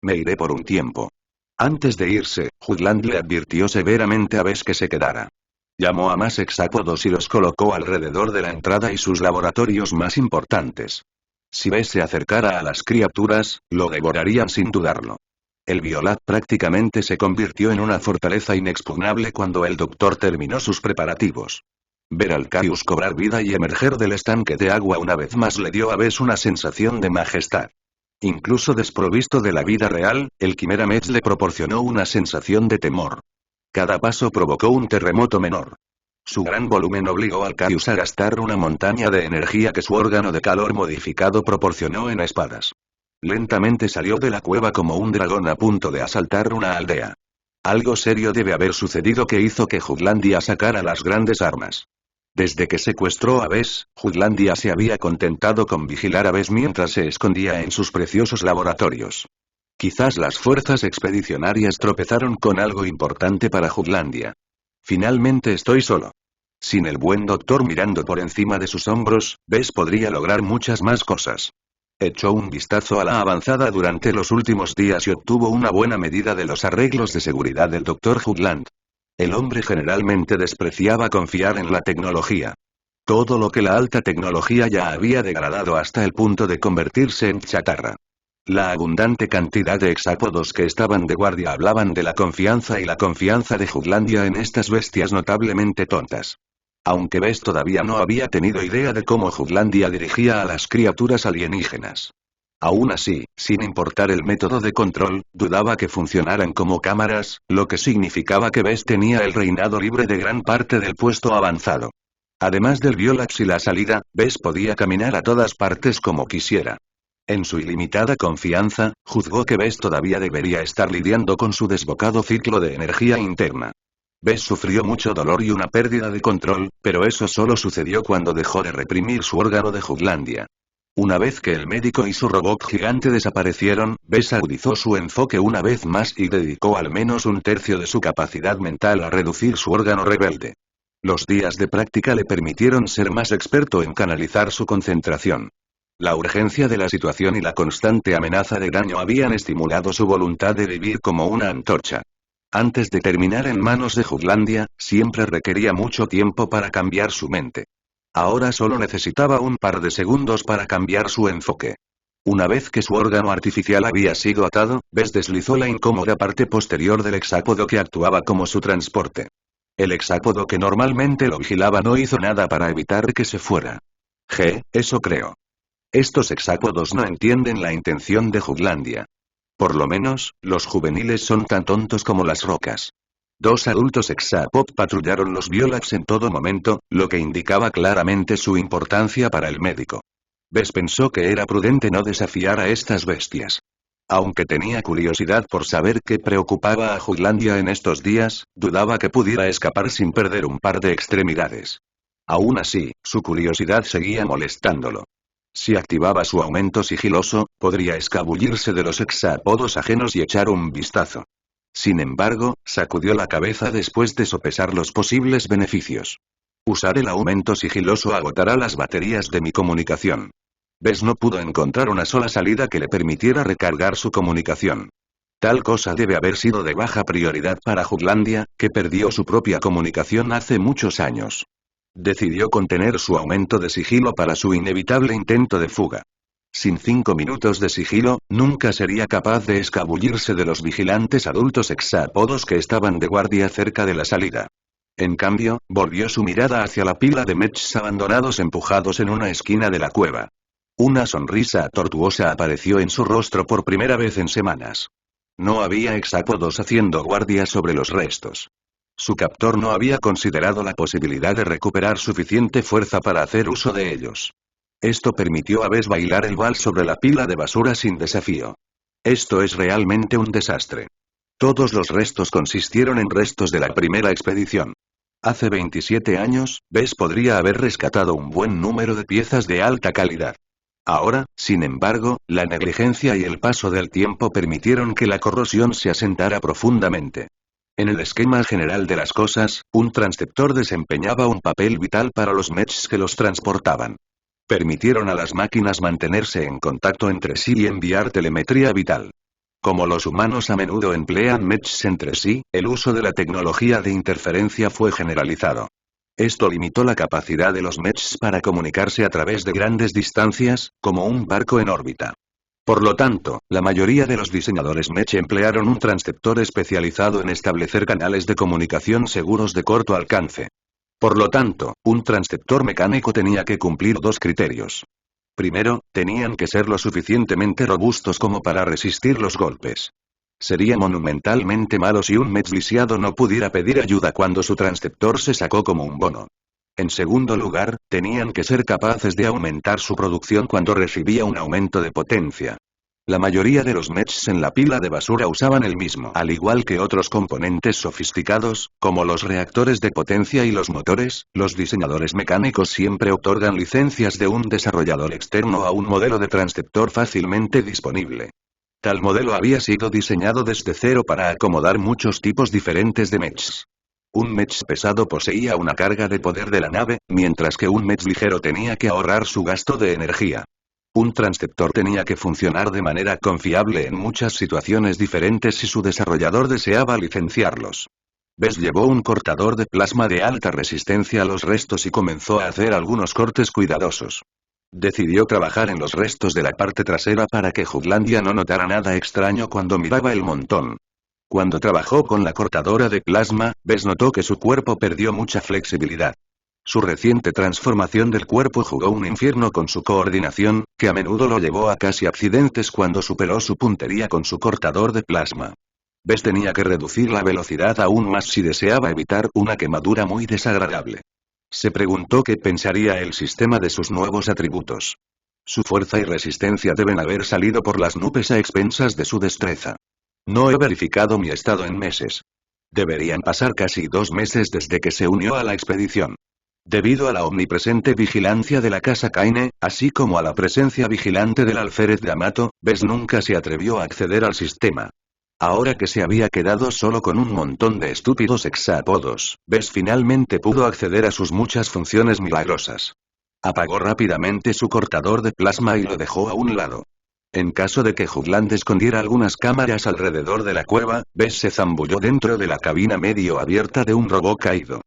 Me iré por un tiempo. Antes de irse, Jutland le advirtió severamente a Bess que se quedara. Llamó a más hexápodos y los colocó alrededor de la entrada y sus laboratorios más importantes. Si Bess se acercara a las criaturas, lo devorarían sin dudarlo. El Violat prácticamente se convirtió en una fortaleza inexpugnable cuando el doctor terminó sus preparativos. Ver al Caius cobrar vida y emerger del estanque de agua una vez más le dio a Bess una sensación de majestad. Incluso desprovisto de la vida real, el Quimera Mech le proporcionó una sensación de temor. Cada paso provocó un terremoto menor. Su gran volumen obligó al Caius a gastar una montaña de energía que su órgano de calor modificado proporcionó en espadas. Lentamente salió de la cueva como un dragón a punto de asaltar una aldea. Algo serio debe haber sucedido que hizo que Jutlandia sacara las grandes armas. Desde que secuestró a Bess, Jutlandia se había contentado con vigilar a Bess mientras se escondía en sus preciosos laboratorios. Quizás las fuerzas expedicionarias tropezaron con algo importante para Jutlandia. Finalmente estoy solo. Sin el buen doctor mirando por encima de sus hombros, Bess podría lograr muchas más cosas. Echó un vistazo a la avanzada durante los últimos días y obtuvo una buena medida de los arreglos de seguridad del Dr. Jutland. El hombre generalmente despreciaba confiar en la tecnología. Todo lo que la alta tecnología ya había degradado hasta el punto de convertirse en chatarra. La abundante cantidad de hexápodos que estaban de guardia hablaban de la confianza y la confianza de Jutlandia en estas bestias notablemente tontas. Aunque Bess todavía no había tenido idea de cómo Jutlandia dirigía a las criaturas alienígenas. Aún así, sin importar el método de control, dudaba que funcionaran como cámaras, lo que significaba que Bess tenía el reinado libre de gran parte del puesto avanzado. Además del Violax y la salida, Bess podía caminar a todas partes como quisiera. En su ilimitada confianza, juzgó que Bess todavía debería estar lidiando con su desbocado ciclo de energía interna. Bess sufrió mucho dolor y una pérdida de control, pero eso solo sucedió cuando dejó de reprimir su órgano de Jutlandia. Una vez que el médico y su robot gigante desaparecieron, Bess agudizó su enfoque una vez más y dedicó al menos un tercio de su capacidad mental a reducir su órgano rebelde. Los días de práctica le permitieron ser más experto en canalizar su concentración. La urgencia de la situación y la constante amenaza de daño habían estimulado su voluntad de vivir como una antorcha. Antes de terminar en manos de Jutlandia, siempre requería mucho tiempo para cambiar su mente. Ahora solo necesitaba un par de segundos para cambiar su enfoque. Una vez que su órgano artificial había sido atado, Bess deslizó la incómoda parte posterior del hexápodo que actuaba como su transporte. El hexápodo que normalmente lo vigilaba no hizo nada para evitar que se fuera. Eso creo. Estos hexápodos no entienden la intención de Jutlandia. Por lo menos, los juveniles son tan tontos como las rocas. 2 adultos hexápod patrullaron los Violax en todo momento, lo que indicaba claramente su importancia para el médico. Bess pensó que era prudente no desafiar a estas bestias. Aunque tenía curiosidad por saber qué preocupaba a Jutlandia en estos días, dudaba que pudiera escapar sin perder un par de extremidades. Aún así, su curiosidad seguía molestándolo. Si activaba su aumento sigiloso, podría escabullirse de los hexápodos ajenos y echar un vistazo. Sin embargo, sacudió la cabeza después de sopesar los posibles beneficios. Usar el aumento sigiloso agotará las baterías de mi comunicación. Bes no pudo encontrar una sola salida que le permitiera recargar su comunicación. Tal cosa debe haber sido de baja prioridad para Jutlandia, que perdió su propia comunicación hace muchos años. Decidió contener su aumento de sigilo para su inevitable intento de fuga. Sin 5 minutos de sigilo, nunca sería capaz de escabullirse de los vigilantes adultos hexápodos que estaban de guardia cerca de la salida. En cambio, volvió su mirada hacia la pila de mechs abandonados empujados en una esquina de la cueva. Una sonrisa tortuosa apareció en su rostro por primera vez en semanas. No había hexápodos haciendo guardia sobre los restos. Su captor no había considerado la posibilidad de recuperar suficiente fuerza para hacer uso de ellos. Esto permitió a Bes bailar el vals sobre la pila de basura sin desafío. Esto es realmente un desastre. Todos los restos consistieron en restos de la primera expedición. Hace 27 años, Bes podría haber rescatado un buen número de piezas de alta calidad. Ahora, sin embargo, la negligencia y el paso del tiempo permitieron que la corrosión se asentara profundamente. En el esquema general de las cosas, un transceptor desempeñaba un papel vital para los mechs que los transportaban. Permitieron a las máquinas mantenerse en contacto entre sí y enviar telemetría vital. Como los humanos a menudo emplean mechs entre sí, el uso de la tecnología de interferencia fue generalizado. Esto limitó la capacidad de los mechs para comunicarse a través de grandes distancias, como un barco en órbita. Por lo tanto, la mayoría de los diseñadores mech emplearon un transceptor especializado en establecer canales de comunicación seguros de corto alcance. Por lo tanto, un transceptor mecánico tenía que cumplir dos criterios. Primero, tenían que ser lo suficientemente robustos como para resistir los golpes. Sería monumentalmente malo si un mech lisiado no pudiera pedir ayuda cuando su transceptor se sacó como un bono. En segundo lugar, tenían que ser capaces de aumentar su producción cuando recibía un aumento de potencia. La mayoría de los mechs en la pila de basura usaban el mismo, al igual que otros componentes sofisticados, como los reactores de potencia y los motores. Los diseñadores mecánicos siempre otorgan licencias de un desarrollador externo a un modelo de transceptor fácilmente disponible. Tal modelo había sido diseñado desde cero para acomodar muchos tipos diferentes de mechs. Un mech pesado poseía una carga de poder de la nave, mientras que un mech ligero tenía que ahorrar su gasto de energía. Un transceptor tenía que funcionar de manera confiable en muchas situaciones diferentes si su desarrollador deseaba licenciarlos. Bes llevó un cortador de plasma de alta resistencia a los restos y comenzó a hacer algunos cortes cuidadosos. Decidió trabajar en los restos de la parte trasera para que Jutlandia no notara nada extraño cuando miraba el montón. Cuando trabajó con la cortadora de plasma, Bes notó que su cuerpo perdió mucha flexibilidad. Su reciente transformación del cuerpo jugó un infierno con su coordinación, que a menudo lo llevó a casi accidentes cuando superó su puntería con su cortador de plasma. Bes tenía que reducir la velocidad aún más si deseaba evitar una quemadura muy desagradable. Se preguntó qué pensaría el sistema de sus nuevos atributos. Su fuerza y resistencia deben haber salido por las nubes a expensas de su destreza. No he verificado mi estado en meses. Deberían pasar casi 2 meses desde que se unió a la expedición. Debido a la omnipresente vigilancia de la casa Kaine, así como a la presencia vigilante del alférez de Amato, Bes nunca se atrevió a acceder al sistema. Ahora que se había quedado solo con un montón de estúpidos hexápodos, Bes finalmente pudo acceder a sus muchas funciones milagrosas. Apagó rápidamente su cortador de plasma y lo dejó a un lado. En caso de que Jutland escondiera algunas cámaras alrededor de la cueva, Bes se zambulló dentro de la cabina medio abierta de un robot caído.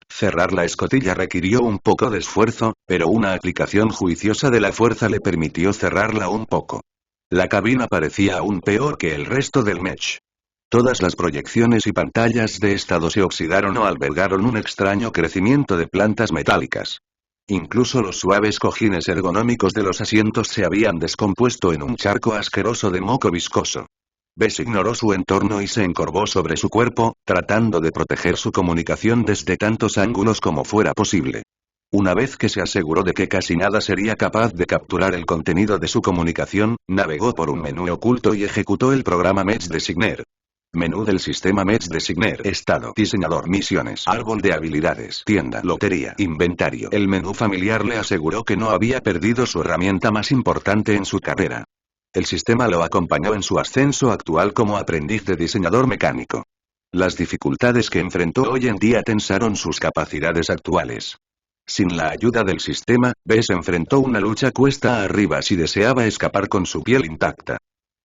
Cerrar la escotilla requirió un poco de esfuerzo, pero una aplicación juiciosa de la fuerza le permitió cerrarla un poco. La cabina parecía aún peor que el resto del mech. Todas las proyecciones y pantallas de estado se oxidaron o albergaron un extraño crecimiento de plantas metálicas. Incluso los suaves cojines ergonómicos de los asientos se habían descompuesto en un charco asqueroso de moco viscoso. Bes ignoró su entorno y se encorvó sobre su cuerpo, tratando de proteger su comunicación desde tantos ángulos como fuera posible. Una vez que se aseguró de que casi nada sería capaz de capturar el contenido de su comunicación, navegó por un menú oculto y ejecutó el programa Mech Designer. Menú del sistema Mech Designer. Estado. Diseñador. Misiones. Árbol de habilidades. Tienda. Lotería. Inventario. El menú familiar le aseguró que no había perdido su herramienta más importante en su carrera. El sistema lo acompañó en su ascenso actual como aprendiz de diseñador mecánico. Las dificultades que enfrentó hoy en día tensaron sus capacidades actuales. Sin la ayuda del sistema, Bess enfrentó una lucha cuesta arriba si deseaba escapar con su piel intacta.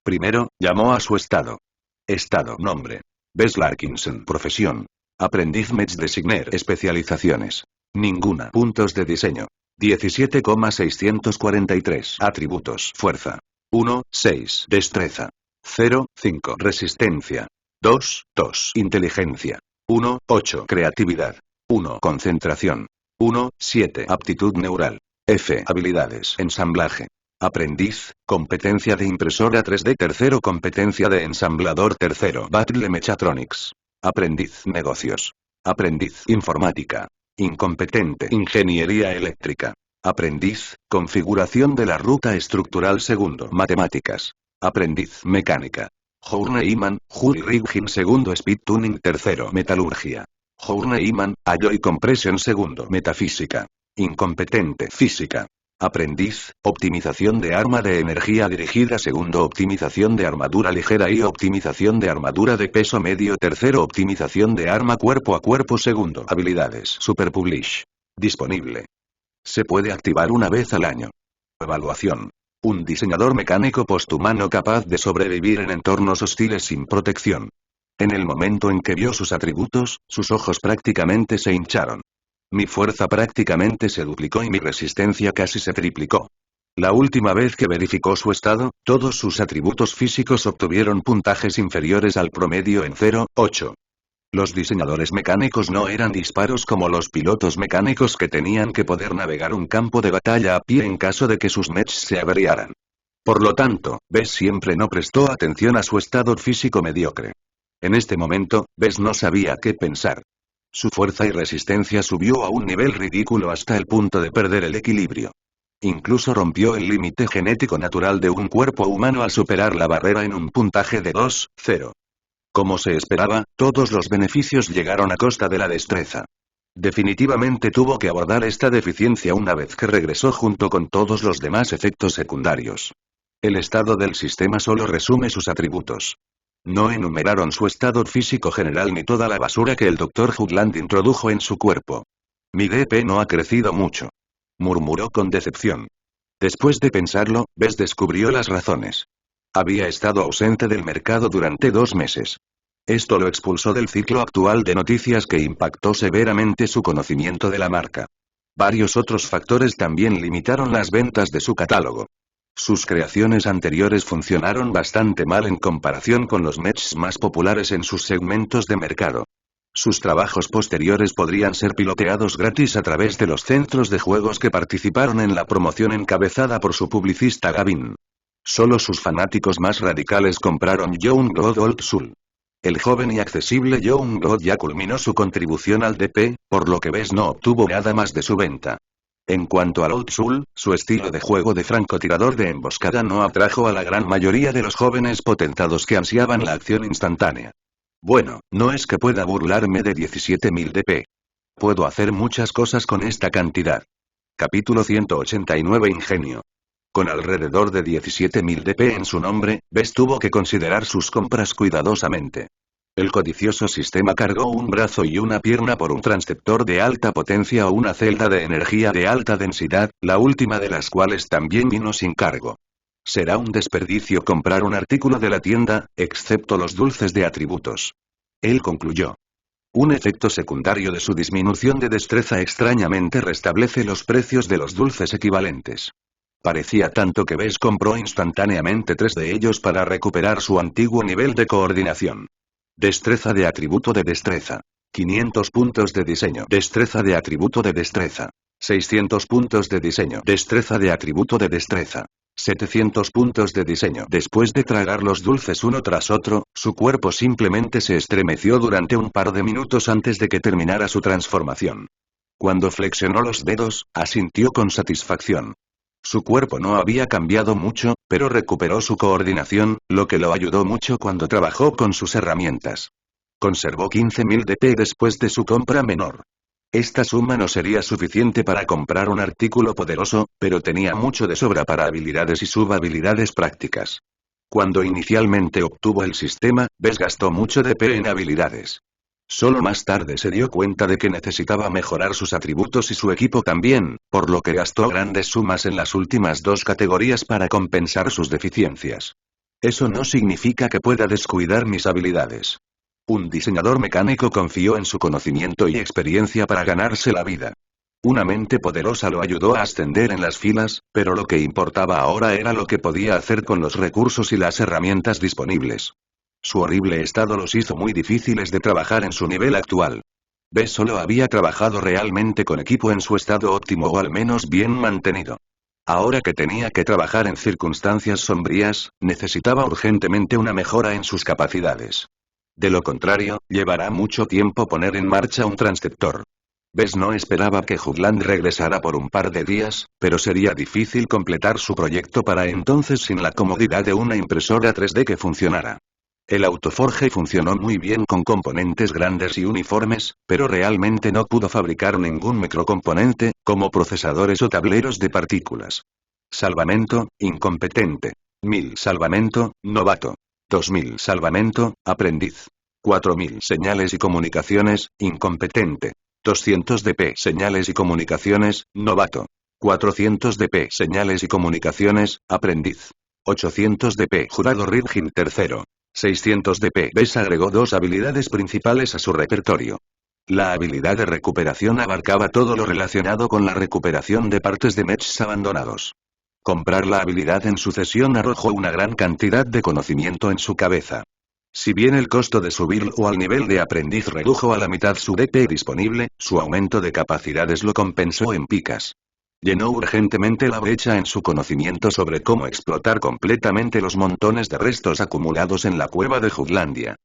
Primero, llamó a su estado. Estado, nombre. Bess Larkinson, profesión. Aprendiz Mech Designer, especializaciones. Ninguna. Puntos de diseño. 17,643. Atributos. Fuerza. 1, 6. Destreza. 0, 5. Resistencia. 2, 2. Inteligencia. 1, 8. Creatividad. 1. Concentración. 1, 7. Aptitud neural. F. Habilidades. Ensamblaje. Aprendiz, competencia de impresora 3D. Tercero, competencia de ensamblador. Tercero, Battle Mechatronics. Aprendiz, negocios. Aprendiz, informática. Incompetente, ingeniería eléctrica. Aprendiz, configuración de la ruta estructural. Segundo, matemáticas. Aprendiz, mecánica. Journeyman, Jury Rigging. Segundo, Speed Tuning. Tercero, metalurgia. Journeyman, Alloy Compression. Segundo, metafísica. Incompetente, física. Aprendiz, optimización de arma de energía dirigida. Segundo, optimización de armadura ligera y optimización de armadura de peso medio. Tercero, optimización de arma cuerpo a cuerpo. Segundo, habilidades. Super Publish. Disponible. Se puede activar una vez al año. Evaluación. Un diseñador mecánico posthumano capaz de sobrevivir en entornos hostiles sin protección. En el momento en que vio sus atributos, sus ojos prácticamente se hincharon. Mi fuerza prácticamente se duplicó y mi resistencia casi se triplicó. La última vez que verificó su estado, todos sus atributos físicos obtuvieron puntajes inferiores al promedio en 0, 8. Los diseñadores mecánicos no eran disparos como los pilotos mecánicos que tenían que poder navegar un campo de batalla a pie en caso de que sus mechs se averiaran. Por lo tanto, Bess siempre no prestó atención a su estado físico mediocre. En este momento, Bess no sabía qué pensar. Su fuerza y resistencia subió a un nivel ridículo hasta el punto de perder el equilibrio. Incluso rompió el límite genético natural de un cuerpo humano al superar la barrera en un puntaje de 2, 0. Como se esperaba, todos los beneficios llegaron a costa de la destreza. Definitivamente tuvo que abordar esta deficiencia una vez que regresó junto con todos los demás efectos secundarios. El estado del sistema solo resume sus atributos. No enumeraron su estado físico general ni toda la basura que el Dr. Hoogland introdujo en su cuerpo. Mi DP no ha crecido mucho. Murmuró con decepción. Después de pensarlo, Bess descubrió las razones. Había estado ausente del mercado durante 2 meses. Esto lo expulsó del ciclo actual de noticias que impactó severamente su conocimiento de la marca. Varios otros factores también limitaron las ventas de su catálogo. Sus creaciones anteriores funcionaron bastante mal en comparación con los mechs más populares en sus segmentos de mercado. Sus trabajos posteriores podrían ser piloteados gratis a través de los centros de juegos que participaron en la promoción encabezada por su publicista Gavin. Solo sus fanáticos más radicales compraron Youngblood Old Soul. El joven y accesible Youngblood ya culminó su contribución al DP, por lo que Bess no obtuvo nada más de su venta. En cuanto al Old Soul, su estilo de juego de francotirador de emboscada no atrajo a la gran mayoría de los jóvenes potentados que ansiaban la acción instantánea. Bueno, no es que pueda burlarme de 17.000 DP. Puedo hacer muchas cosas con esta cantidad. Capítulo 189 Ingenio. Con alrededor de 17.000 DP en su nombre, Bess tuvo que considerar sus compras cuidadosamente. El codicioso sistema cargó un brazo y una pierna por un transceptor de alta potencia o una celda de energía de alta densidad, la última de las cuales también vino sin cargo. Será un desperdicio comprar un artículo de la tienda, excepto los dulces de atributos. Él concluyó. Un efecto secundario de su disminución de destreza extrañamente restablece los precios de los dulces equivalentes. Parecía tanto que Bess compró instantáneamente 3 de ellos para recuperar su antiguo nivel de coordinación. Destreza de atributo de destreza. 500 puntos de diseño. Destreza de atributo de destreza. 600 puntos de diseño. Destreza de atributo de destreza. 700 puntos de diseño. Después de tragar los dulces uno tras otro, su cuerpo simplemente se estremeció durante un par de minutos antes de que terminara su transformación. Cuando flexionó los dedos, asintió con satisfacción. Su cuerpo no había cambiado mucho, pero recuperó su coordinación, lo que lo ayudó mucho cuando trabajó con sus herramientas. Conservó 15.000 DP después de su compra menor. Esta suma no sería suficiente para comprar un artículo poderoso, pero tenía mucho de sobra para habilidades y subhabilidades prácticas. Cuando inicialmente obtuvo el sistema, Bess gastó mucho DP en habilidades. Solo más tarde se dio cuenta de que necesitaba mejorar sus atributos y su equipo también, por lo que gastó grandes sumas en las últimas dos categorías para compensar sus deficiencias. Eso no significa que pueda descuidar mis habilidades. Un diseñador mecánico confió en su conocimiento y experiencia para ganarse la vida. Una mente poderosa lo ayudó a ascender en las filas, pero lo que importaba ahora era lo que podía hacer con los recursos y las herramientas disponibles. Su horrible estado los hizo muy difíciles de trabajar en su nivel actual. B solo había trabajado realmente con equipo en su estado óptimo o al menos bien mantenido. Ahora que tenía que trabajar en circunstancias sombrías, necesitaba urgentemente una mejora en sus capacidades. De lo contrario, llevará mucho tiempo poner en marcha un transceptor. Bess no esperaba que Jugland regresara por un par de días, pero sería difícil completar su proyecto para entonces sin la comodidad de una impresora 3D que funcionara. El autoforge funcionó muy bien con componentes grandes y uniformes, pero realmente no pudo fabricar ningún microcomponente, como procesadores o tableros de partículas. Salvamento, incompetente. 1000 salvamento, novato. 2000 salvamento, aprendiz. 4000 señales y comunicaciones, incompetente. 200 dp señales y comunicaciones, novato. 400 dp señales y comunicaciones, aprendiz. 800 dp jurado Ridgin tercero. 600 dp. Bess agregó dos habilidades principales a su repertorio. La habilidad de recuperación abarcaba todo lo relacionado con la recuperación de partes de mechs abandonados. Comprar la habilidad en sucesión arrojó una gran cantidad de conocimiento en su cabeza. Si bien el costo de subirlo al nivel de aprendiz redujo a la mitad su DP disponible, su aumento de capacidades lo compensó en picas. Llenó urgentemente la brecha en su conocimiento sobre cómo explotar completamente los montones de restos acumulados en la cueva de Juglandia.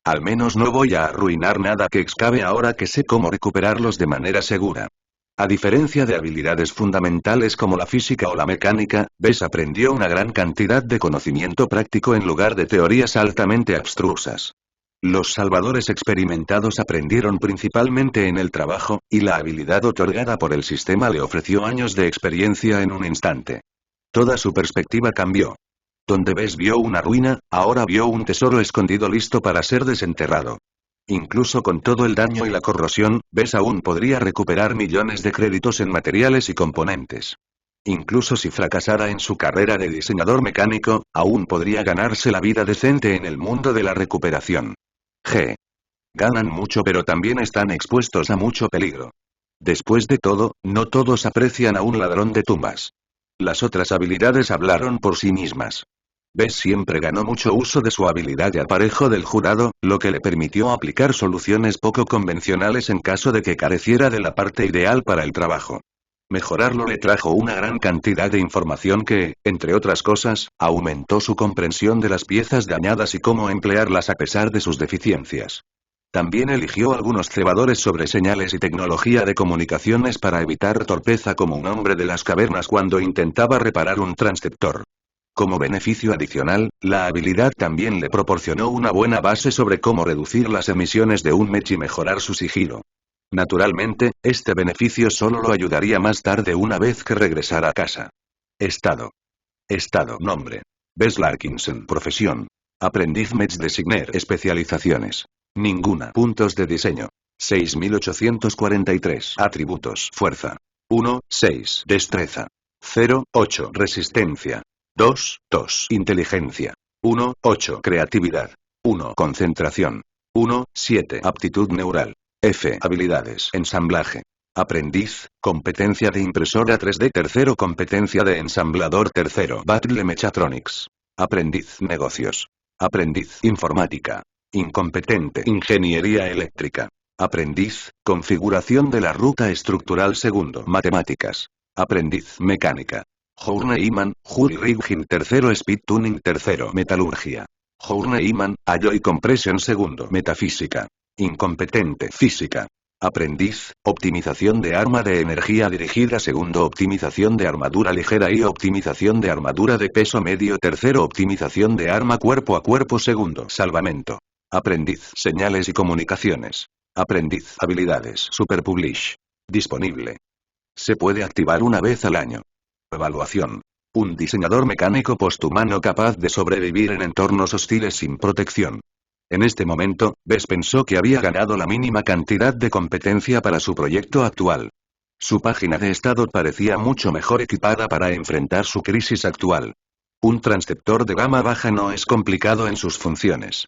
Al menos no voy a arruinar nada que excave ahora que sé cómo recuperarlos de manera segura. A diferencia de habilidades fundamentales como la física o la mecánica, Bess aprendió una gran cantidad de conocimiento práctico en lugar de teorías altamente abstrusas. Los salvadores experimentados aprendieron principalmente en el trabajo, y la habilidad otorgada por el sistema le ofreció años de experiencia en un instante. Toda su perspectiva cambió. Donde Bess vio una ruina, ahora vio un tesoro escondido listo para ser desenterrado. Incluso con todo el daño y la corrosión, Bess aún podría recuperar millones de créditos en materiales y componentes. Incluso si fracasara en su carrera de diseñador mecánico, aún podría ganarse la vida decente en el mundo de la recuperación. G. Ganan mucho pero también están expuestos a mucho peligro. Después de todo, no todos aprecian a un ladrón de tumbas. Las otras habilidades hablaron por sí mismas. Bess siempre ganó mucho uso de su habilidad de aparejo del jurado, lo que le permitió aplicar soluciones poco convencionales en caso de que careciera de la parte ideal para el trabajo. Mejorarlo le trajo una gran cantidad de información que, entre otras cosas, aumentó su comprensión de las piezas dañadas y cómo emplearlas a pesar de sus deficiencias. También eligió algunos cebadores sobre señales y tecnología de comunicaciones para evitar torpeza como un hombre de las cavernas cuando intentaba reparar un transceptor. Como beneficio adicional, la habilidad también le proporcionó una buena base sobre cómo reducir las emisiones de un mech y mejorar su sigilo. Naturalmente, este beneficio solo lo ayudaría más tarde una vez que regresara a casa. Estado. Nombre. Bess Larkinson. Profesión. Aprendiz Mech Designer. Especializaciones. Ninguna. Puntos de diseño. 6843. Atributos. Fuerza. 1, 6. Destreza. 0, 8. Resistencia. 2, 2. Inteligencia. 1, 8. Creatividad. 1. Concentración. 1, 7. Aptitud neural. F. Habilidades. Ensamblaje. Aprendiz, competencia de impresora 3D tercero, competencia de ensamblador tercero, Battle Mechatronics. Aprendiz, negocios. Aprendiz, informática. Incompetente, ingeniería eléctrica. Aprendiz, configuración de la ruta estructural segundo, matemáticas. Aprendiz, mecánica. Journeyman, Jury Rigging tercero, Speed Tuning tercero, metalurgia. Journeyman, Alloy Compression segundo, metafísica. Incompetente, física. Aprendiz, optimización de arma de energía dirigida segundo, optimización de armadura ligera y optimización de armadura de peso medio tercero, optimización de arma cuerpo a cuerpo segundo, salvamento. Aprendiz, señales y comunicaciones. Aprendiz, habilidades, Super Publish. Disponible. Se puede activar una vez al año. Evaluación. Un diseñador mecánico posthumano capaz de sobrevivir en entornos hostiles sin protección. En este momento, Bess pensó que había ganado la mínima cantidad de competencia para su proyecto actual. Su página de estado parecía mucho mejor equipada para enfrentar su crisis actual. Un transceptor de gama baja no es complicado en sus funciones.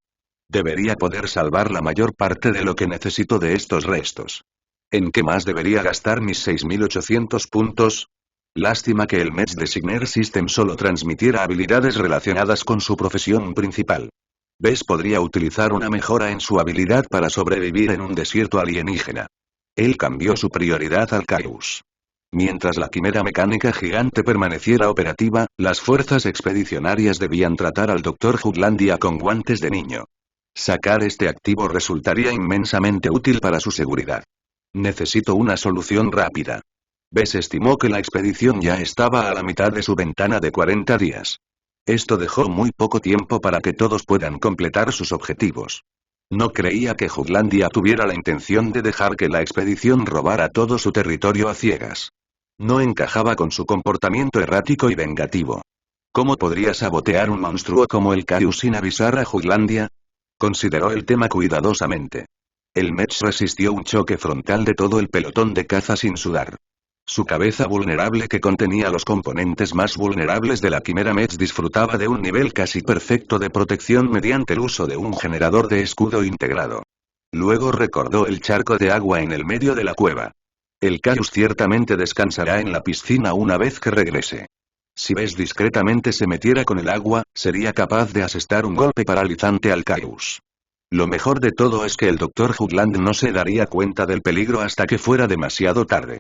Debería poder salvar la mayor parte de lo que necesito de estos restos. ¿En qué más debería gastar mis 6800 puntos? Lástima que el Match Designer System solo transmitiera habilidades relacionadas con su profesión principal. Bess podría utilizar una mejora en su habilidad para sobrevivir en un desierto alienígena. Él cambió su prioridad al Caos. Mientras la quimera mecánica gigante permaneciera operativa, las fuerzas expedicionarias debían tratar al Dr. Juglandia con guantes de niño. Sacar este activo resultaría inmensamente útil para su seguridad. Necesito una solución rápida. Bess estimó que la expedición ya estaba a la mitad de su ventana de 40 días. Esto dejó muy poco tiempo para que todos puedan completar sus objetivos. No creía que Juglandia tuviera la intención de dejar que la expedición robara todo su territorio a ciegas. No encajaba con su comportamiento errático y vengativo. ¿Cómo podría sabotear un monstruo como el Caos sin avisar a Juglandia? Consideró el tema cuidadosamente. El Mech resistió un choque frontal de todo el pelotón de caza sin sudar. Su cabeza vulnerable que contenía los componentes más vulnerables de la quimera Mech disfrutaba de un nivel casi perfecto de protección mediante el uso de un generador de escudo integrado. Luego recordó el charco de agua en el medio de la cueva. El Caos ciertamente descansará en la piscina una vez que regrese. Si Bess discretamente se metiera con el agua, sería capaz de asestar un golpe paralizante al Caos. Lo mejor de todo es que el Dr. Jugland no se daría cuenta del peligro hasta que fuera demasiado tarde.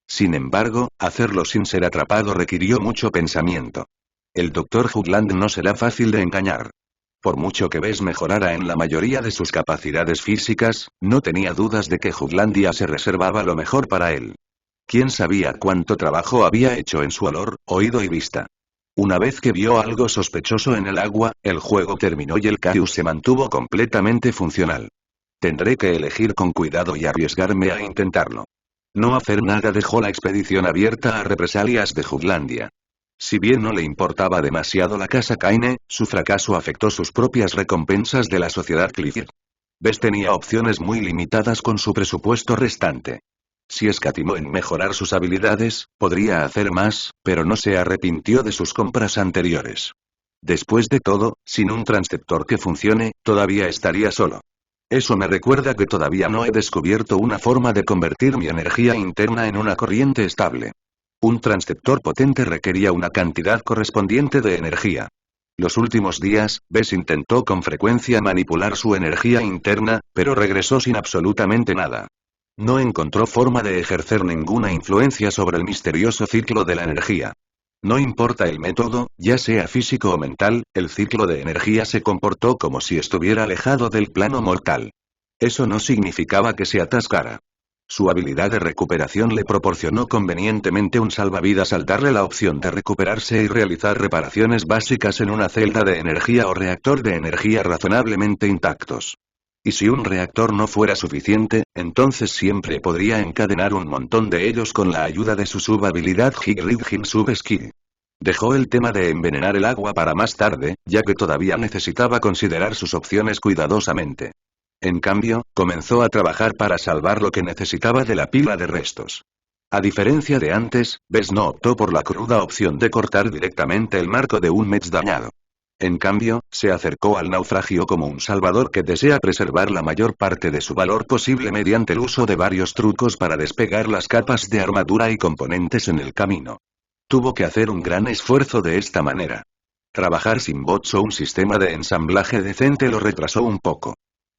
Sin embargo, hacerlo sin ser atrapado requirió mucho pensamiento. El Dr. Jugland no será fácil de engañar. Por mucho que Bess mejorara en la mayoría de sus capacidades físicas, no tenía dudas de que Juglandia se reservaba lo mejor para él. ¿Quién sabía cuánto trabajo había hecho en su olor, oído y vista? Una vez que vio algo sospechoso en el agua, el juego terminó y el Caos se mantuvo completamente funcional. Tendré que elegir con cuidado y arriesgarme a intentarlo. No hacer nada dejó la expedición abierta a represalias de Juglandia. Si bien no le importaba demasiado la casa Kaine, su fracaso afectó sus propias recompensas de la sociedad Clifford. Bess tenía opciones muy limitadas con su presupuesto restante. Si escatimó en mejorar sus habilidades, podría hacer más, pero no se arrepintió de sus compras anteriores. Después de todo, sin un transceptor que funcione, todavía estaría solo. Eso me recuerda que todavía no he descubierto una forma de convertir mi energía interna en una corriente estable. Un transceptor potente requería una cantidad correspondiente de energía. Los últimos días, Bess intentó con frecuencia manipular su energía interna, pero regresó sin absolutamente nada. No encontró forma de ejercer ninguna influencia sobre el misterioso ciclo de la energía. No importa el método, ya sea físico o mental, el ciclo de energía se comportó como si estuviera alejado del plano mortal. Eso no significaba que se atascara. Su habilidad de recuperación le proporcionó convenientemente un salvavidas al darle la opción de recuperarse y realizar reparaciones básicas en una celda de energía o reactor de energía razonablemente intactos. Y si un reactor no fuera suficiente, entonces siempre podría encadenar un montón de ellos con la ayuda de su subhabilidad Higriddin Sub-Skill. Dejó el tema de envenenar el agua para más tarde, ya que todavía necesitaba considerar sus opciones cuidadosamente. En cambio, comenzó a trabajar para salvar lo que necesitaba de la pila de restos. A diferencia de antes, Bess no optó por la cruda opción de cortar directamente el marco de un Mech dañado. En cambio, se acercó al naufragio como un salvador que desea preservar la mayor parte de su valor posible mediante el uso de varios trucos para despegar las capas de armadura y componentes en el camino. Tuvo que hacer un gran esfuerzo de esta manera. Trabajar sin bots o un sistema de ensamblaje decente lo retrasó un poco.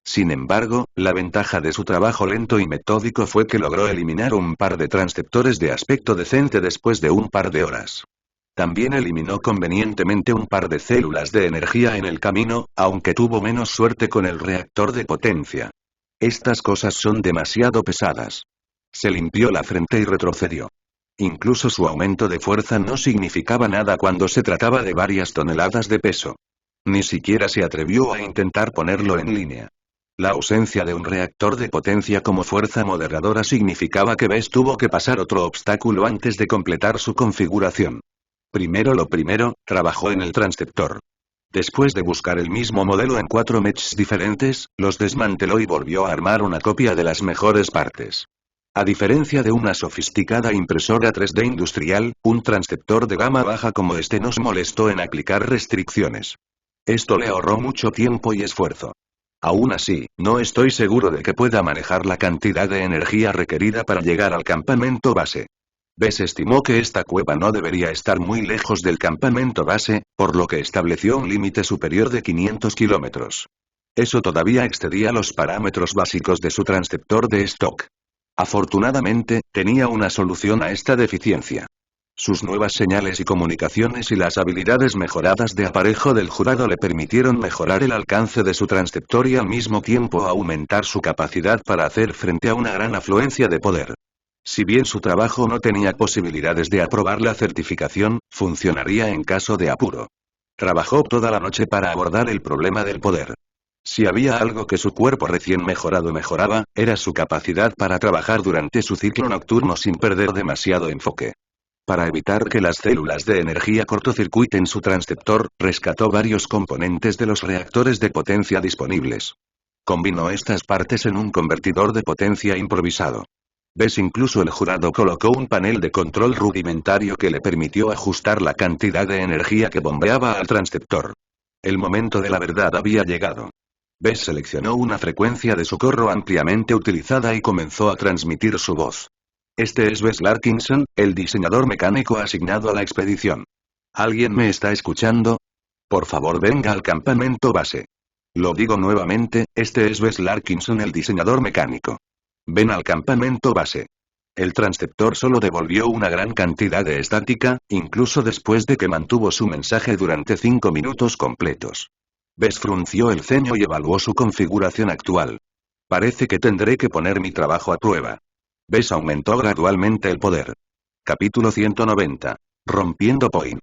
Sin embargo, la ventaja de su trabajo lento y metódico fue que logró eliminar un par de transceptores de aspecto decente después de un par de horas. También eliminó convenientemente un par de células de energía en el camino, aunque tuvo menos suerte con el reactor de potencia. Estas cosas son demasiado pesadas. Se limpió la frente y retrocedió. Incluso su aumento de fuerza no significaba nada cuando se trataba de varias toneladas de peso. Ni siquiera se atrevió a intentar ponerlo en línea. La ausencia de un reactor de potencia como fuerza moderadora significaba que Bess tuvo que pasar otro obstáculo antes de completar su configuración. Primero lo primero, trabajó en el transceptor. Después de buscar el mismo modelo en 4 mechs diferentes, los desmanteló y volvió a armar una copia de las mejores partes. A diferencia de una sofisticada impresora 3D industrial, un transceptor de gama baja como este nos molestó en aplicar restricciones. Esto le ahorró mucho tiempo y esfuerzo. Aún así, no estoy seguro de que pueda manejar la cantidad de energía requerida para llegar al campamento base. Bess estimó que esta cueva no debería estar muy lejos del campamento base, por lo que estableció un límite superior de 500 kilómetros. Eso todavía excedía los parámetros básicos de su transceptor de stock. Afortunadamente, tenía una solución a esta deficiencia. Sus nuevas señales y comunicaciones y las habilidades mejoradas de aparejo del jurado le permitieron mejorar el alcance de su transceptor y al mismo tiempo aumentar su capacidad para hacer frente a una gran afluencia de poder. Si bien su trabajo no tenía posibilidades de aprobar la certificación, funcionaría en caso de apuro. Trabajó toda la noche para abordar el problema del poder. Si había algo que su cuerpo recién mejorado mejoraba, era su capacidad para trabajar durante su ciclo nocturno sin perder demasiado enfoque. Para evitar que las células de energía cortocircuiten su transceptor, rescató varios componentes de los reactores de potencia disponibles. Combinó estas partes en un convertidor de potencia improvisado. ¿Ves? Incluso el jurado colocó un panel de control rudimentario que le permitió ajustar la cantidad de energía que bombeaba al transceptor. El momento de la verdad había llegado. Bess seleccionó una frecuencia de socorro ampliamente utilizada y comenzó a transmitir su voz. Este es Bess Larkinson, el diseñador mecánico asignado a la expedición. ¿Alguien me está escuchando? Por favor, venga al campamento base. Lo digo nuevamente, este es Bess Larkinson, el diseñador mecánico. Ven al campamento base. El transceptor solo devolvió una gran cantidad de estática, incluso después de que mantuvo su mensaje durante 5 minutos completos. Bess frunció el ceño y evaluó su configuración actual. Parece que tendré que poner mi trabajo a prueba. Bess aumentó gradualmente el poder. Capítulo 190. Rompiendo Point.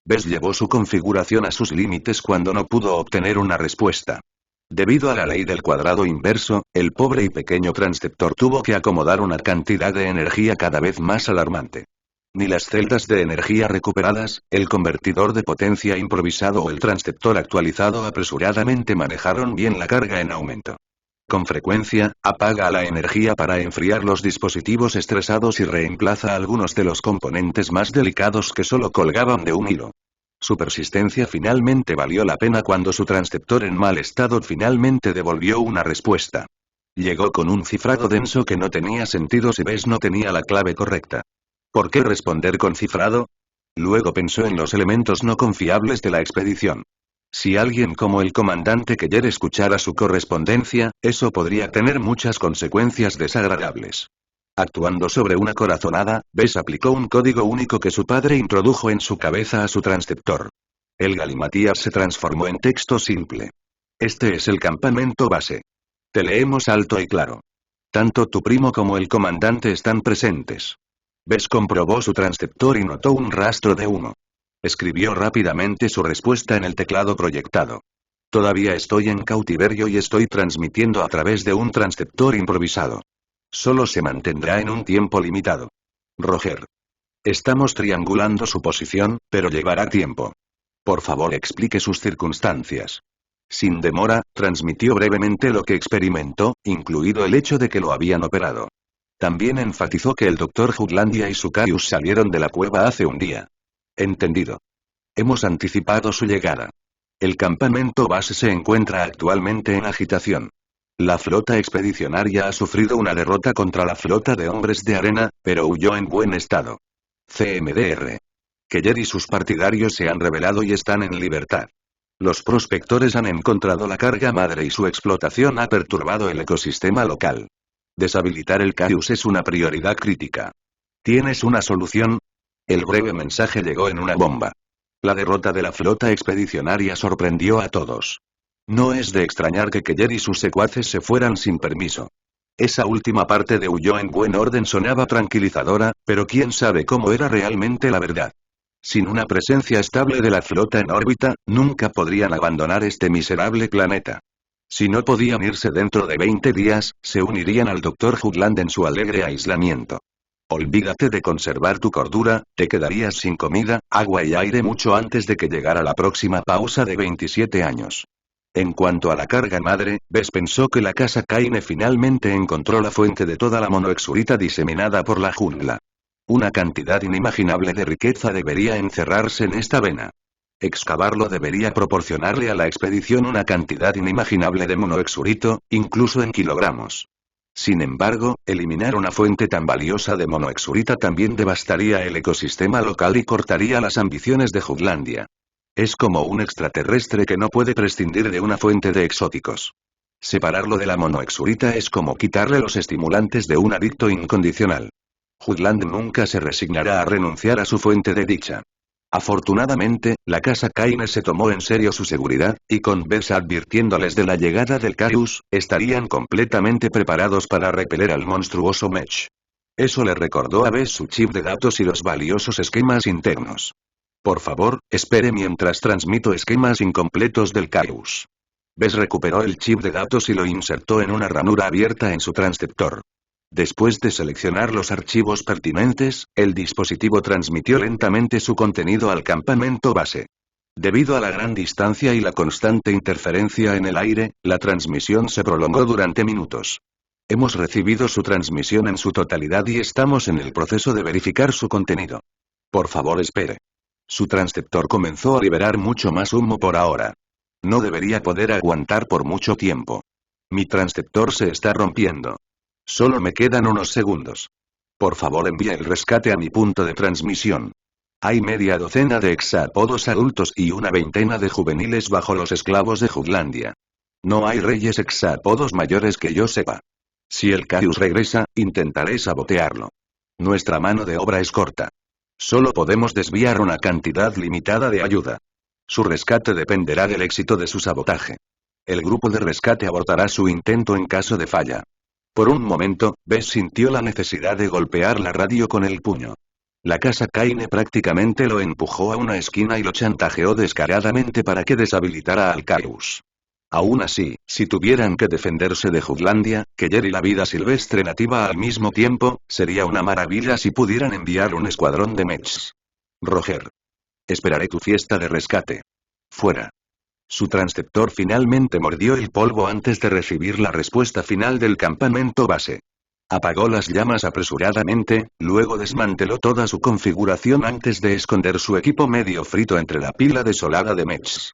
Bess llevó su configuración a sus límites cuando no pudo obtener una respuesta. Debido a la ley del cuadrado inverso, el pobre y pequeño transceptor tuvo que acomodar una cantidad de energía cada vez más alarmante. Ni las celdas de energía recuperadas, el convertidor de potencia improvisado o el transceptor actualizado apresuradamente manejaron bien la carga en aumento. Con frecuencia, apaga la energía para enfriar los dispositivos estresados y reemplaza algunos de los componentes más delicados que solo colgaban de un hilo. Su persistencia finalmente valió la pena cuando su transceptor en mal estado finalmente devolvió una respuesta. Llegó con un cifrado denso que no tenía sentido si Bess no tenía la clave correcta. ¿Por qué responder con cifrado? Luego pensó en los elementos no confiables de la expedición. Si alguien como el comandante Keller escuchara su correspondencia, eso podría tener muchas consecuencias desagradables. Actuando sobre una corazonada, Bess aplicó un código único que su padre introdujo en su cabeza a su transceptor. El galimatías se transformó en texto simple. Este es el campamento base. Te leemos alto y claro. Tanto tu primo como el comandante están presentes. Bess comprobó su transceptor y notó un rastro de humo. Escribió rápidamente su respuesta en el teclado proyectado. Todavía estoy en cautiverio y estoy transmitiendo a través de un transceptor improvisado. Solo se mantendrá en un tiempo limitado. Roger. Estamos triangulando su posición, pero llevará tiempo. Por favor, explique sus circunstancias. Sin demora, transmitió brevemente lo que experimentó, incluido el hecho de que lo habían operado. También enfatizó que el Dr. Jutlandia y su Caius salieron de la cueva hace un día. Entendido. Hemos anticipado su llegada. El campamento base se encuentra actualmente en agitación. La flota expedicionaria ha sufrido una derrota contra la flota de hombres de arena, pero huyó en buen estado. CMDR. Keller y sus partidarios se han rebelado y están en libertad. Los prospectores han encontrado la carga madre y su explotación ha perturbado el ecosistema local. Deshabilitar el Caius es una prioridad crítica. ¿Tienes una solución? El breve mensaje llegó en una bomba. La derrota de la flota expedicionaria sorprendió a todos. No es de extrañar que Keller y sus secuaces se fueran sin permiso. Esa última parte de huyó en buen orden sonaba tranquilizadora, pero quién sabe cómo era realmente la verdad. Sin una presencia estable de la flota en órbita, nunca podrían abandonar este miserable planeta. Si no podían irse dentro de 20 días, se unirían al Dr. Jutland en su alegre aislamiento. Olvídate de conservar tu cordura, te quedarías sin comida, agua y aire mucho antes de que llegara la próxima pausa de 27 años. En cuanto a la carga madre, Bess pensó que la casa Kaine finalmente encontró la fuente de toda la monoexurita diseminada por la jungla. Una cantidad inimaginable de riqueza debería encerrarse en esta vena. Excavarlo debería proporcionarle a la expedición una cantidad inimaginable de monoexurito, incluso en kilogramos. Sin embargo, eliminar una fuente tan valiosa de monoexurita también devastaría el ecosistema local y cortaría las ambiciones de Jutlandia. Es como un extraterrestre que no puede prescindir de una fuente de exóticos. Separarlo de la monoexurita es como quitarle los estimulantes de un adicto incondicional. Jutland nunca se resignará a renunciar a su fuente de dicha. Afortunadamente, la casa Kaine se tomó en serio su seguridad, y con Bess advirtiéndoles de la llegada del Chaos, estarían completamente preparados para repeler al monstruoso Mech. Eso le recordó a Bess su chip de datos y los valiosos esquemas internos. Por favor, espere mientras transmito esquemas incompletos del Chaos. Bess recuperó el chip de datos y lo insertó en una ranura abierta en su transceptor. Después de seleccionar los archivos pertinentes, el dispositivo transmitió lentamente su contenido al campamento base. Debido a la gran distancia y la constante interferencia en el aire, la transmisión se prolongó durante minutos. Hemos recibido su transmisión en su totalidad y estamos en el proceso de verificar su contenido. Por favor, espere. Su transceptor comenzó a liberar mucho más humo por ahora. No debería poder aguantar por mucho tiempo. Mi transceptor se está rompiendo. Solo me quedan unos segundos. Por favor, envíe el rescate a mi punto de transmisión. Hay media docena de hexápodos adultos y una veintena de juveniles bajo los esclavos de Jutlandia. No hay reyes hexápodos mayores que yo sepa. Si el Chaos regresa, intentaré sabotearlo. Nuestra mano de obra es corta. Solo podemos desviar una cantidad limitada de ayuda. Su rescate dependerá del éxito de su sabotaje. El grupo de rescate abortará su intento en caso de falla. Por un momento, Bess sintió la necesidad de golpear la radio con el puño. La casa Kaine prácticamente lo empujó a una esquina y lo chantajeó descaradamente para que deshabilitara al Chaos. Aún así, si tuvieran que defenderse de Jutlandia, Keller y la vida silvestre nativa al mismo tiempo, sería una maravilla si pudieran enviar un escuadrón de mechs. Roger. Esperaré tu fiesta de rescate. Fuera. Su transceptor finalmente mordió el polvo antes de recibir la respuesta final del campamento base. Apagó las llamas apresuradamente, luego desmanteló toda su configuración antes de esconder su equipo medio frito entre la pila desolada de mechs.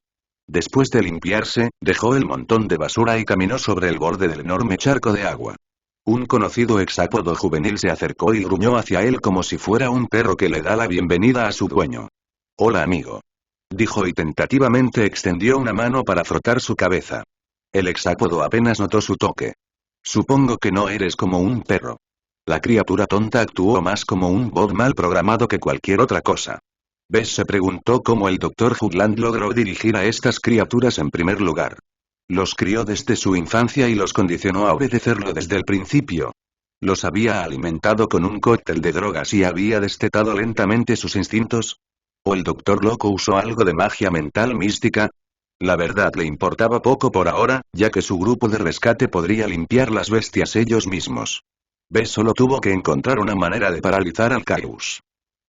Después de limpiarse, dejó el montón de basura y caminó sobre el borde del enorme charco de agua. Un conocido hexápodo juvenil se acercó y gruñó hacia él como si fuera un perro que le da la bienvenida a su dueño. Hola amigo. Dijo y tentativamente extendió una mano para frotar su cabeza. El hexápodo apenas notó su toque. Supongo que no eres como un perro. La criatura tonta actuó más como un bot mal programado que cualquier otra cosa. Bess se preguntó cómo el Dr. Jutland logró dirigir a estas criaturas en primer lugar. Los crió desde su infancia y los condicionó a obedecerlo desde el principio. Los había alimentado con un cóctel de drogas y había destetado lentamente sus instintos. ¿O el Dr. Loco usó algo de magia mental mística? La verdad le importaba poco por ahora, ya que su grupo de rescate podría limpiar las bestias ellos mismos. Bess solo tuvo que encontrar una manera de paralizar al Chaos.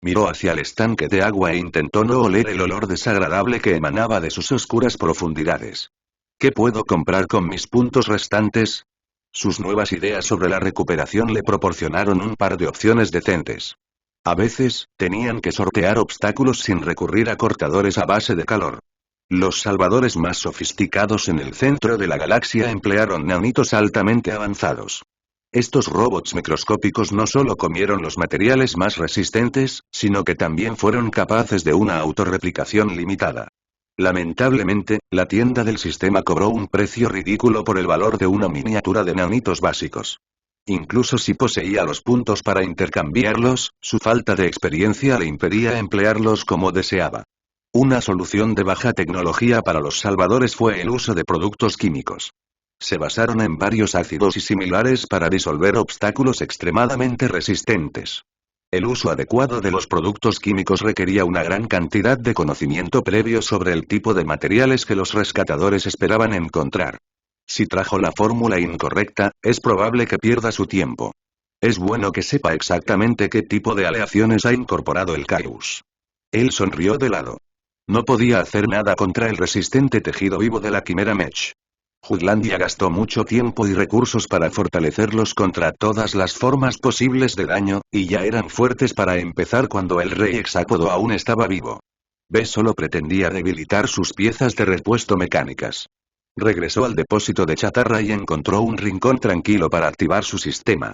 Miró hacia el estanque de agua e intentó no oler el olor desagradable que emanaba de sus oscuras profundidades. ¿Qué puedo comprar con mis puntos restantes? Sus nuevas ideas sobre la recuperación le proporcionaron un par de opciones decentes. A veces, tenían que sortear obstáculos sin recurrir a cortadores a base de calor. Los salvadores más sofisticados en el centro de la galaxia emplearon neonitos altamente avanzados. Estos robots microscópicos no solo comieron los materiales más resistentes, sino que también fueron capaces de una autorreplicación limitada. Lamentablemente, la tienda del sistema cobró un precio ridículo por el valor de una miniatura de neonitos básicos. Incluso si poseía los puntos para intercambiarlos, su falta de experiencia le impedía emplearlos como deseaba. Una solución de baja tecnología para los salvadores fue el uso de productos químicos. Se basaron en varios ácidos y similares para disolver obstáculos extremadamente resistentes. El uso adecuado de los productos químicos requería una gran cantidad de conocimiento previo sobre el tipo de materiales que los rescatadores esperaban encontrar. Si trajo la fórmula incorrecta, es probable que pierda su tiempo. Es bueno que sepa exactamente qué tipo de aleaciones ha incorporado el Caius. Él sonrió de lado. No podía hacer nada contra el resistente tejido vivo de la quimera Mech. Jutlandia gastó mucho tiempo y recursos para fortalecerlos contra todas las formas posibles de daño, y ya eran fuertes para empezar cuando el rey hexápodo aún estaba vivo. B solo pretendía debilitar sus piezas de repuesto mecánicas. Regresó al depósito de chatarra y encontró un rincón tranquilo para activar su sistema.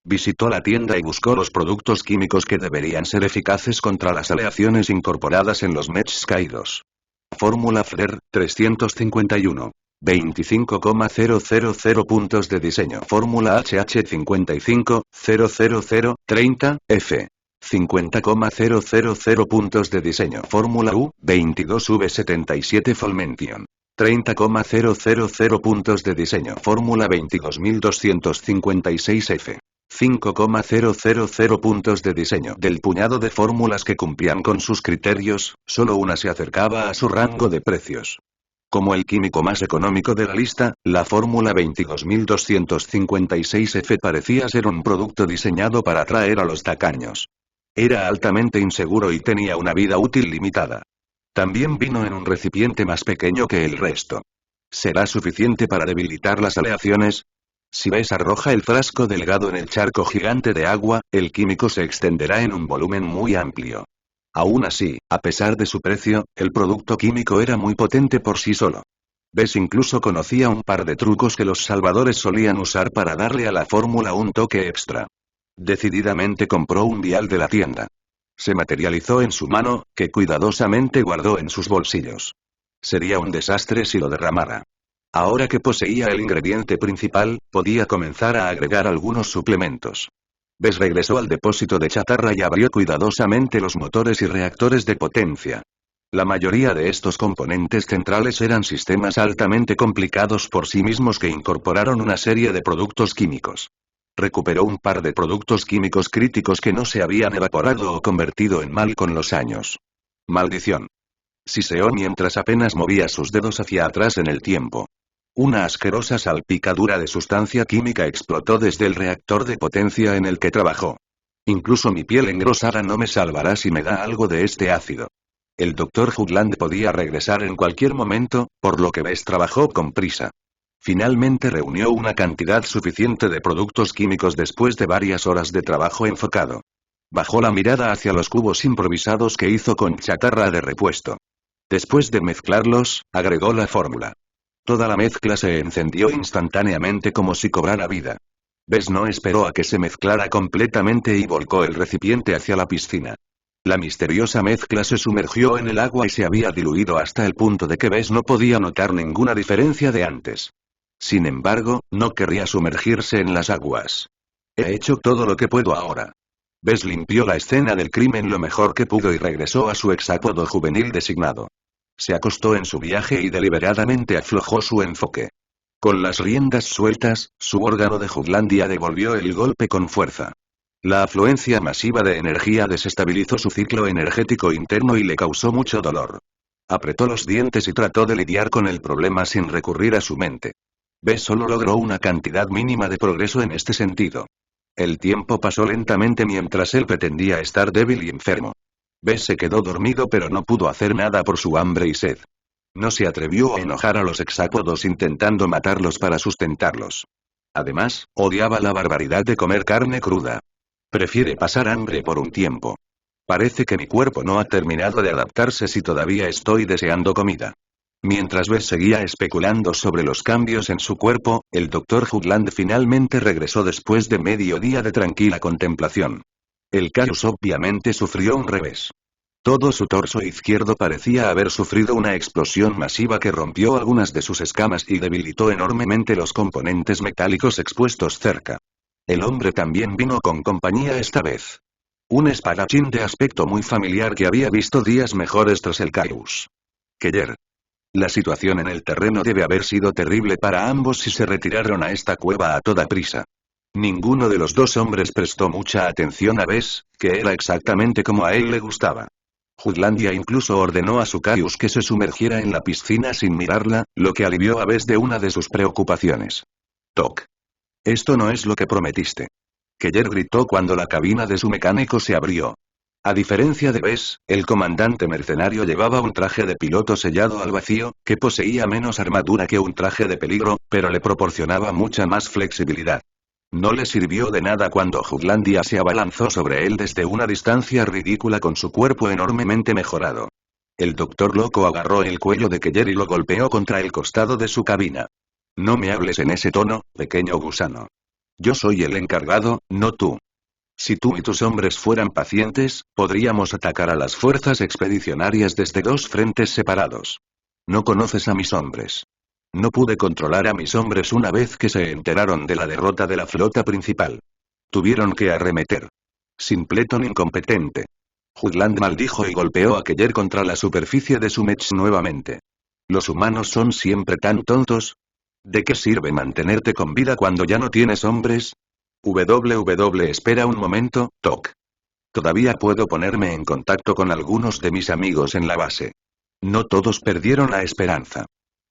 Visitó la tienda y buscó los productos químicos que deberían ser eficaces contra las aleaciones incorporadas en los mechs caídos. Fórmula FRER, 351. 25,000 puntos de diseño. Fórmula HH55, 30, F. 50,000 puntos de diseño. Fórmula U, 22V77 Folmention. 30,000 puntos de diseño. Fórmula 22256F. 5,000 puntos de diseño. Del puñado de fórmulas que cumplían con sus criterios, solo una se acercaba a su rango de precios. Como el químico más económico de la lista, la fórmula 22256F parecía ser un producto diseñado para atraer a los tacaños. Era altamente inseguro y tenía una vida útil limitada. También vino en un recipiente más pequeño que el resto. ¿Será suficiente para debilitar las aleaciones? Si ves arroja el frasco delgado en el charco gigante de agua, el químico se extenderá en un volumen muy amplio. Aún así, a pesar de su precio, el producto químico era muy potente por sí solo. Bess incluso conocía un par de trucos que los salvadores solían usar para darle a la fórmula un toque extra. Decididamente compró un vial de la tienda. Se materializó en su mano, que cuidadosamente guardó en sus bolsillos. Sería un desastre si lo derramara. Ahora que poseía el ingrediente principal, podía comenzar a agregar algunos suplementos. Bess regresó al depósito de chatarra y abrió cuidadosamente los motores y reactores de potencia. La mayoría de estos componentes centrales eran sistemas altamente complicados por sí mismos que incorporaron una serie de productos químicos. Recuperó un par de productos químicos críticos que no se habían evaporado o convertido en mal con los años. Maldición. Siseó mientras apenas movía sus dedos hacia atrás en el tiempo. Una asquerosa salpicadura de sustancia química explotó desde el reactor de potencia en el que trabajó. Incluso mi piel engrosada no me salvará si me da algo de este ácido. El Dr. Jutland podía regresar en cualquier momento, por lo que Bess trabajó con prisa. Finalmente reunió una cantidad suficiente de productos químicos después de varias horas de trabajo enfocado. Bajó la mirada hacia los cubos improvisados que hizo con chatarra de repuesto. Después de mezclarlos, agregó la fórmula. Toda la mezcla se encendió instantáneamente como si cobrara vida. Bess no esperó a que se mezclara completamente y volcó el recipiente hacia la piscina. La misteriosa mezcla se sumergió en el agua y se había diluido hasta el punto de que Bess no podía notar ninguna diferencia de antes. Sin embargo, no querría sumergirse en las aguas. He hecho todo lo que puedo ahora. Bess limpió la escena del crimen lo mejor que pudo y regresó a su hexápodo juvenil designado. Se acostó en su viaje y deliberadamente aflojó su enfoque. Con las riendas sueltas, su órgano de Jutlandia devolvió el golpe con fuerza. La afluencia masiva de energía desestabilizó su ciclo energético interno y le causó mucho dolor. Apretó los dientes y trató de lidiar con el problema sin recurrir a su mente. Bess solo logró una cantidad mínima de progreso en este sentido. El tiempo pasó lentamente mientras él pretendía estar débil y enfermo. Bess se quedó dormido pero no pudo hacer nada por su hambre y sed. No se atrevió a enojar a los hexápodos intentando matarlos para sustentarlos. Además, odiaba la barbaridad de comer carne cruda. Prefiere pasar hambre por un tiempo. Parece que mi cuerpo no ha terminado de adaptarse si todavía estoy deseando comida. Mientras Bess seguía especulando sobre los cambios en su cuerpo, el Dr. Jutland finalmente regresó después de medio día de tranquila contemplación. El Caius obviamente sufrió un revés. Todo su torso izquierdo parecía haber sufrido una explosión masiva que rompió algunas de sus escamas y debilitó enormemente los componentes metálicos expuestos cerca. El hombre también vino con compañía esta vez. Un espadachín de aspecto muy familiar que había visto días mejores tras el Caius. Keller. La situación en el terreno debe haber sido terrible para ambos si se retiraron a esta cueva a toda prisa. Ninguno de los dos hombres prestó mucha atención a Bess, que era exactamente como a él le gustaba. Jutlandia incluso ordenó a su Caius que se sumergiera en la piscina sin mirarla, lo que alivió a Bess de una de sus preocupaciones. Toc. Esto no es lo que prometiste. Keller gritó cuando la cabina de su mecánico se abrió. A diferencia de Bess, el comandante mercenario llevaba un traje de piloto sellado al vacío, que poseía menos armadura que un traje de peligro, pero le proporcionaba mucha más flexibilidad. No le sirvió de nada cuando Jutlandia se abalanzó sobre él desde una distancia ridícula con su cuerpo enormemente mejorado. El doctor loco agarró el cuello de Keller y lo golpeó contra el costado de su cabina. No me hables en ese tono, pequeño gusano. Yo soy el encargado, no tú. Si tú y tus hombres fueran pacientes, podríamos atacar a las fuerzas expedicionarias desde dos frentes separados. No conoces a mis hombres. No pude controlar a mis hombres una vez que se enteraron de la derrota de la flota principal. Tuvieron que arremeter. Simpleton incompetente. Jutland maldijo y golpeó a Keller contra la superficie de su mech nuevamente. ¿Los humanos son siempre tan tontos? ¿De qué sirve mantenerte con vida cuando ya no tienes hombres? Espera un momento, Tok. Todavía puedo ponerme en contacto con algunos de mis amigos en la base. No todos perdieron la esperanza.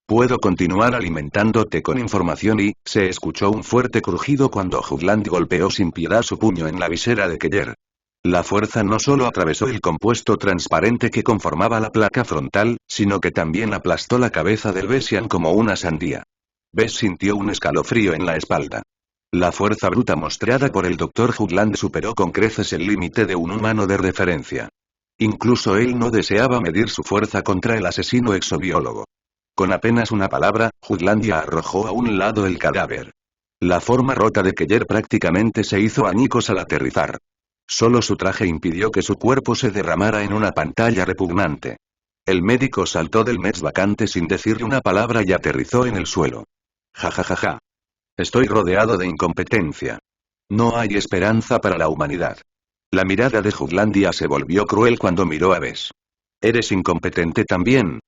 Puedo continuar alimentándote con información y, se escuchó un fuerte crujido cuando Jutland golpeó sin piedad su puño en la visera de Keller. La fuerza no solo atravesó el compuesto transparente que conformaba la placa frontal, sino que también aplastó la cabeza del Bessian como una sandía. Bess sintió un escalofrío en la espalda. La fuerza bruta mostrada por el Dr. Jutland superó con creces el límite de un humano de referencia. Incluso él no deseaba medir su fuerza contra el asesino exobiólogo. Con apenas una palabra, Jutlandia arrojó a un lado el cadáver. La forma rota de Keller prácticamente se hizo añicos al aterrizar. Solo su traje impidió que su cuerpo se derramara en una pantalla repugnante. El médico saltó del mech vacante sin decirle una palabra y aterrizó en el suelo. Ja ja ja ja. Estoy rodeado de incompetencia. No hay esperanza para la humanidad. La mirada de Jutlandia se volvió cruel cuando miró a Bess. ¿Eres incompetente también?